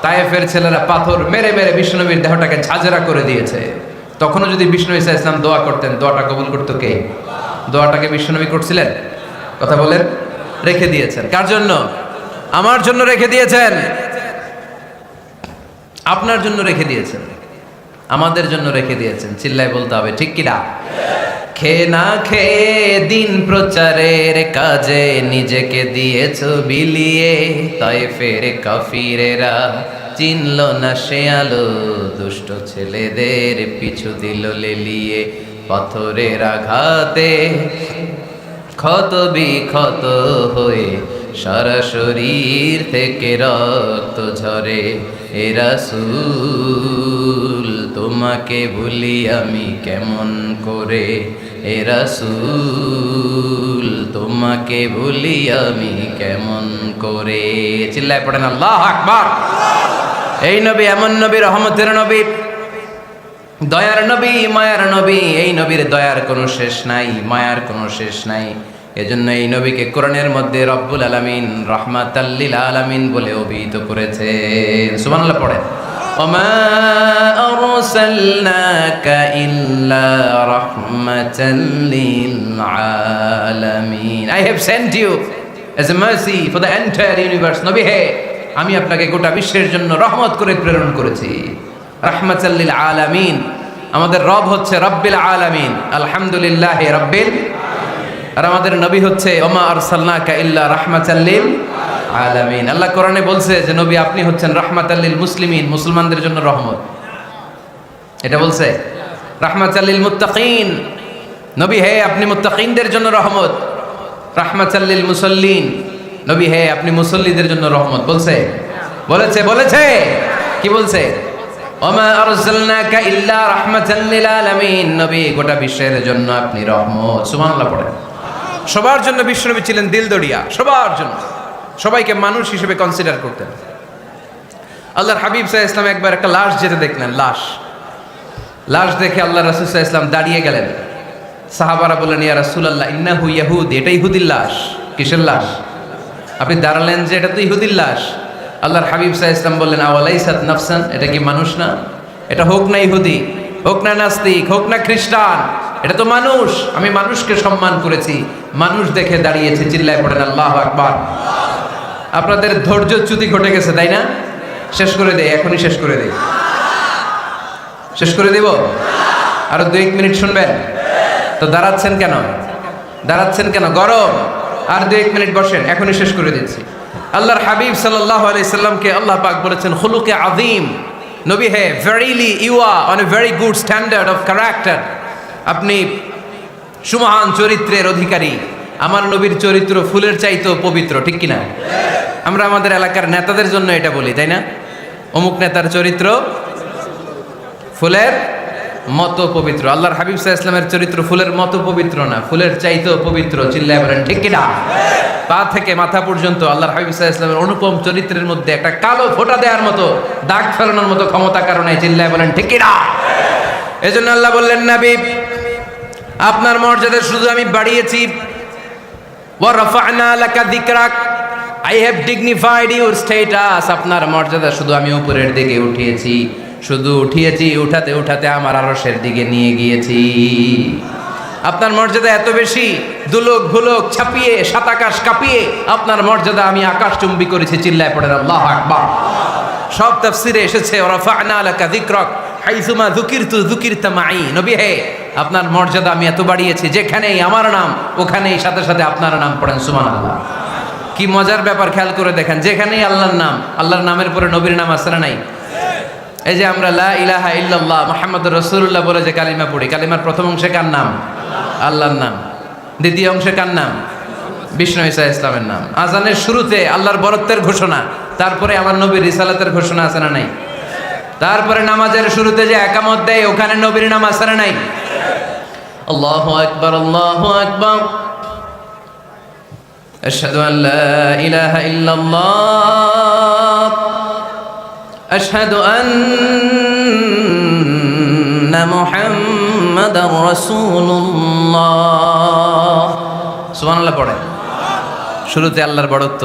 তায়েফের ছেলেরা পাথর মেরে মেরে বিষ্ণুনবীর দেহটাকে ঝাঁঝরা করে দিয়েছে। তখনও যদি বিষ্ণু ঈসা ইসলাম দোয়া করতেন, দোয়াটা কবুল করতো কে? দোয়াটাকে বিষ্ণুনবী করছিলেন? কথা বলেন। রেখে দিয়েছেন কার জন্য? আমার জন্য রেখে দিয়েছেন, আপনার জন্য রেখে দিয়েছেন, আমাদের জন্য রেখে দিয়েছেন। চিল্লায় বলতে হবে ঠিক কিনা? খেয়ে না খেয়ে দিন প্রচারের কাজে নিজেকে দিয়েছ বিলিয়ে, তায়েফের কাফিরেরা চিনল না সে আলো, দুষ্ট ছেলেদের পিছু দিল লেলিয়ে। পাথরের আঘাতে ক্ষত বিক্ষত হয়ে সারা শরীর থেকে রক্ত ঝরে। এ রাসূল তোমাকে ভুলি আমি কেমন করে, এ রাসূল তোমাকে ভুলি আমি কেমন করে। চিল্লায় পড়েন আল্লাহু আকবার। এই নবী এমন নবী, রহমতের নবী, দয়ার নবী, মায়ার নবী। এই নবীর দয়ার কোনো শেষ নাই, মায়ার কোনো শেষ নাই। এজন্য এই নবীকে কোরআনের মধ্যে রব্বুল আলামিন রাহমাতাল লিল আলামিন বলে অভিহিত করেছেন। সুবহানাল্লাহ পড়েন। ওমা আরসালনাকা ইল্লা রাহমাতাল লিল আলামিন। I have sent you as a mercy for the entire universe. নবী হে, আমি আপনাকে গোটা বিশ্বের জন্য রহমত করে প্রেরণ করেছি। রাহমাতাল লিল আলামিন। আমাদের রব হচ্ছে রব্বিল আলামিন, আলহামদুলিল্লাহি রাব্বিল। আর আমাদের নবী হচ্ছে ওমা আরসালনাকা ইল্লা রাহমাতাল লিল আলামিন। আল্লাহ কোরআনে বলছে যে নবী আপনি হচ্ছেন রাহমাতাল লিল মুসলিমিন, মুসলমানদের জন্য রহমত। এটা বলছে রাহমাতাল লিল মুত্তাকিন। নবী হে আপনি মুত্তাকিনদের জন্য রহমত। রাহমাতাল লিল মুসাল্লিন। নবী হে আপনি মুসল্লিদের জন্য রহমত। বলছে বলেছে কি বলছে? ওমা আরসালনাকা ইল্লা রাহমাতাল লিল আলামিন। নবী গোটা বিশ্বের জন্য আপনি রহমত। সুবহানাল্লাহ পড়েন। সবার জন্য বিশ্বনবী ছিলেন দিলদরিয়া, সবার জন্য, সবাইকে মানুষ হিসেবে কনসিডার করতেন। আল্লাহর হাবিব সাল্লাল্লাহু আলাইহি ওয়াসাল্লাম একবার একটা লাশ যেতে দেখলেন, লাশ দেখে আল্লাহ রাসূল সাল্লাল্লাহু আলাইহি ওয়াসাল্লাম দাঁড়িয়ে গেলেন। সাহাবারা বললেন, ইয়া রাসূলুল্লাহ ইন্নাহু ইয়াহুদ। এটা ইহুদির লাশ। কিসের লাশ? আপনি দাঁড়ালেন যে এটা তো ইহুদির লাশ। আল্লাহর হাবিব সাল্লাল্লাহু আলাইহি ওয়াসাল্লাম বললেন, আওয়ালাইসাত নাফসান। এটা কি মানুষ না? এটা হোক না ইহুদি, হোক না নাস্তিক, হোক না খ্রিস্টান, এটা তো মানুষ। আমি মানুষকে সম্মান করেছি, মানুষ দেখে দাঁড়িয়েছে। চিল্লায় পড়েন আল্লাহু আকবার। আপনাদের ধৈর্যচ্যুতি ঘটে গেছে, তাই না? শেষ করে দেই, এখনই শেষ করে দেই। শেষ করে দেব? আরো 2-1 মিনিট শুনবেন তো? দাঁড়াচ্ছেন কেন? গরম। আর 2-1 মিনিট বসেন, এখনই শেষ করে দিচ্ছি। আল্লাহর হাবিব সাল্লাল্লাহু আলাইহি সাল্লামকে আল্লাহ পাক বলেছেন খুলুকে আযীম। নবী হে, verily you are on a very good standard of character. আপনি সুমহান চরিত্রের অধিকারী। আমার নবীর চরিত্র ফুলের চাইতেও পবিত্র, ঠিক কিনা? আমরা আমাদের এলাকার নেতাদের জন্য এটা বলি, তাই না? অমুক নেতার চরিত্র ফুলের মতো পবিত্র। আল্লাহর হাবিব সাল্লাল্লাহু আলাইহি ওয়াসাল্লামের চরিত্র ফুলের মতো পবিত্র না, ফুলের চাইতেও পবিত্র। চিল্লায় বলেন ঠিক কিনা? পা থেকে মাথা পর্যন্ত আল্লাহর হাবিব সাল্লাল্লাহু আলাইহি ওয়াসাল্লামের অনুপম চরিত্রের মধ্যে একটা কালো ফোঁটা দেওয়ার মতো, দাগ ফেলানোর মতো ক্ষমতা কারণে চিল্লায় বলেন ঠিক কি না? এজন্য আল্লাহ বললেন, নবী আপনার মর্যাদা শুধু আমি বাড়িয়েছি, ওয়া রাফা'না লাকা যিকরাক, I have dignified your status, আপনার মর্যাদা শুধু আমি উপরের দিকে উঠিয়েছি, শুধু উঠিয়েছি, উঠাতে উঠাতে আমার আরশের দিকে নিয়ে গিয়েছি। আপনার মর্যাদা এত বেশি, দুলোক ভুলোক ছাপিয়ে সাত আকাশ কাঁপিয়ে আপনার মর্যাদা আমি আকাশচুম্বী করেছি। চিল্লায় পড়েন আল্লাহু আকবার। সব তাফসিরে এসেছে ওয়া রাফা'না লাকা যিকরাক হাইসুমা যুকিরতু যুকিরতা মাই, নবী হে আপনার মর্যাদা আমি এত বাড়িয়েছি, যেখানেই আমার নাম ওখানেই সাথে সাথে আপনার নাম। পড়েন সুবহানাল্লাহ। কি মজার ব্যাপার, খেয়াল করে দেখেন, যেখানেই আল্লাহর নাম, আল্লাহর নামের পরে নবীর নাম আছে না নাই? এই যে আমরা লা ইলাহা ইল্লাল্লাহ মুহাম্মাদুর রাসূলুল্লাহ বলে যে কালিমা পড়ি, কালিমার প্রথম অংশে কার নাম? আল্লাহর নাম। দ্বিতীয় অংশে কার নাম? বিষ্ণু ঈসা ইসলামের নাম। আজানের শুরুতে আল্লাহর বরত্বের ঘোষণা, তারপরে আমার নবীর রিসালাতের ঘোষণা আছে না নাই? তারপরে নামাজের শুরুতে যে একামত দেয় ওখানে নবীর নাম আছে না নাই? আল্লাহু আকবার, আল্লাহু আকবার, আশহাদু আন লা ইলাহা ইল্লাল্লাহ, আশহাদু আন্না মুহাম্মাদার রাসূলুল্লাহ। সুবহানাল্লাহ পড়ে। শুরুতে আল্লাহর বড়ত্ব,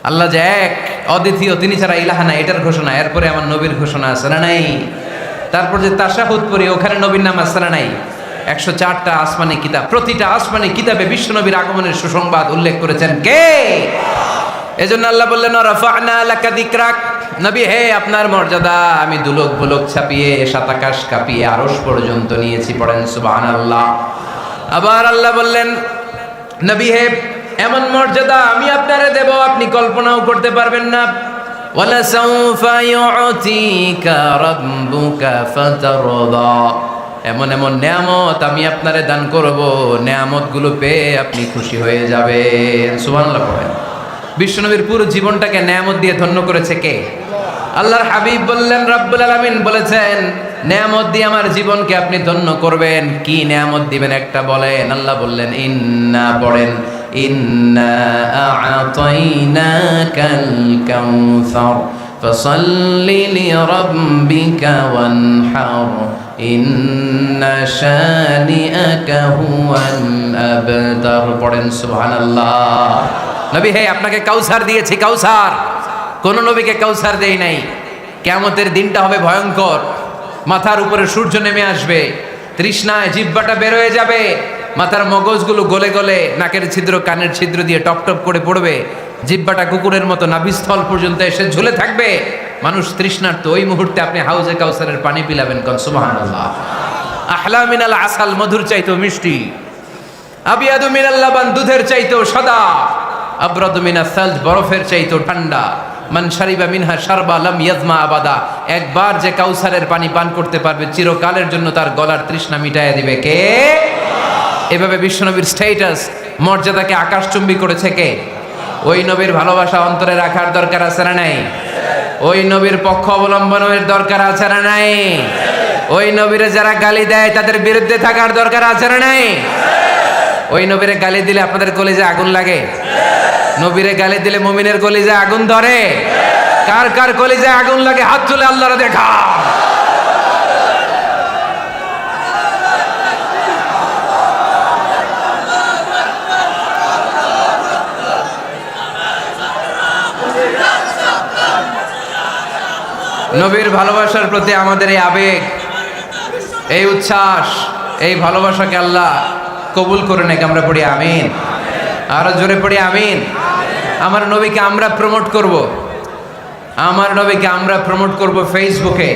আল্লাহ যে এক অদ্বিতীয়, তিনি ছাড়া ইলাহা নাই, এটার ঘোষণা। এরপরে আমার নবীর ঘোষণা আছে না নাই? তারপর যে তাশাহুদ পড়ি ওখানে নবীর নাম আছে না নাই? 104টা আসমানি কিতাব, প্রতিটা আসমানি কিতাবে বিশ্ব নবীর আগমনের সুসংবাদ উল্লেখ করেছেন কে? এজন্য আল্লাহ বললেন রাফা'না লাকা যিকরাক, নবী হে আপনার মর্যাদা আমি দুলোক ভুলোক ছাপিয়ে সাত আকাশ কাঁপিয়ে আরশ পর্যন্ত নিয়েছি। পড়েন সুবহানাল্লাহ। আবার আল্লাহ বললেন, নবী হে এমন মর্যাদা আমি আপনারে দেব আপনি কল্পনাও করতে পারবেন না। ওয়ালা সাউফা ইউতিকা রাব্বুকা ফাতারদা, এমন এমন নেয়ামত আমি আপনারে দান করব, নেয়ামতগুলো পেয়ে আপনি খুশি হয়ে যাবেন। সুবহানাল্লাহ পড়েন। বিশ্বনবীর পুরো জীবনটাকে নেয়ামত দিয়ে ধন্য করেছে কে? আল্লাহর হাবিব বললেন, রব্বুল আলামিন বলেছেন নেয়ামত দিয়ে আমার জীবনকে আপনি ধন্য করবেন। কি নেয়ামত দিবেন একটা বলেন? আল্লাহ বললেন ইন্না, পড়েন ইন্না আ'তাইনাকাল কাউসার ফাসাল্লি লিরাব্বিকা ওয়ানহার ইন্না শানিআকা হুয়াল আবতার। পড়েন সুবহানাল্লাহ। নবী হে আপনাকে কাউসার দিয়েছি, কাউসার। কোন নবীকে কাউসার দেই নাই। কিয়ামতের দিনটা হবে ভয়ঙ্কর, মাথার উপরে সূর্য নেমে আসবে, তৃষ্ণায় জিহ্বাটা বের হয়ে যাবে, মাথার মগজগুলো গলে গলে নাকের ছিদ্র কানের ছিদ্র দিয়ে টপ টপ করে পড়বে, জিহ্বাটা কুকুরের মতো নাভিস্থল পর্যন্ত এসে ঝুলে থাকবে। মানুষ তৃষ্ণার্ত, ওই মুহূর্তে আপনি হাউজে কাউসারের পানি পিলাবেন। কোন সুবহানাল্লাহ। আহলা মিনাল আসাল, মধুর চাইতেও মিষ্টি, আবিয়াদু মিনাল লাবান, দুধের চাইতেও সাদা, আবরাদু মিনাস সালজ, বরফের চাইতেও ঠান্ডা। মান শারিবা মিনহা শারবা লাম ইয়াজমা আবাদা, একবার যে কাউসারের পানি পান করতে পারবে চিরকালের জন্য তার গলার তৃষ্ণা মিটাইয়া দিবে কে? এভাবে বিশ্বনবীর স্ট্যাটাস, মর্যাদাকে আকাশচুম্বী করেছে কে? ওই নবীর ভালোবাসা অন্তরে রাখার দরকার আছে না নাই? ওই নবীর পক্ষ অবলম্বনের দরকার আছে না নাই? ওই নবীরে যারা গালি দেয় তাদের বিরুদ্ধে থাকার দরকার আছে না নাই? ওই নবীরে গালি দিলে আপনাদের কলিজায় আগুন লাগে? নবীরে গালি দিলে মুমিনের কলিজায় আগুন ধরে? কার কার কলিজায় আগুন লাগে হাত তুলে আল্লাহরে দেখা। নবীর ভালোবাসার প্রতি আমাদের এই আবেগ, এই উচ্ছ্বাস, এই ভালোবাসাকে আল্লাহ কবুল করে নেক। আমরা পড়ি আমিন। আরো জোরে পড়ি আমিন। আমার নবীকে আমরা প্রমোট করব, আমার নবীকে আমরা প্রমোট করব ফেসবুকে।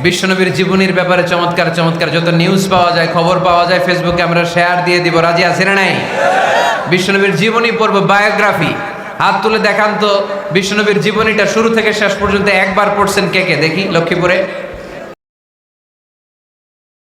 বিশ্বনবীর জীবনীর ব্যাপারে চমৎকার চমৎকার যত নিউজ পাওয়া যায়, খবর পাওয়া যায়, ফেসবুকে আমরা শেয়ার দিয়ে দিব। রাজি আছে না নাই? বিশ্বনবীর জীবনী পড়ব, বায়োগ্রাফি। হাত তুলে দেখান তো বিশ্বনবীর জীবনীটা শুরু থেকে শেষ পর্যন্ত একবার পড়ছেন কে কে, দেখি লক্ষ্মীপুরে।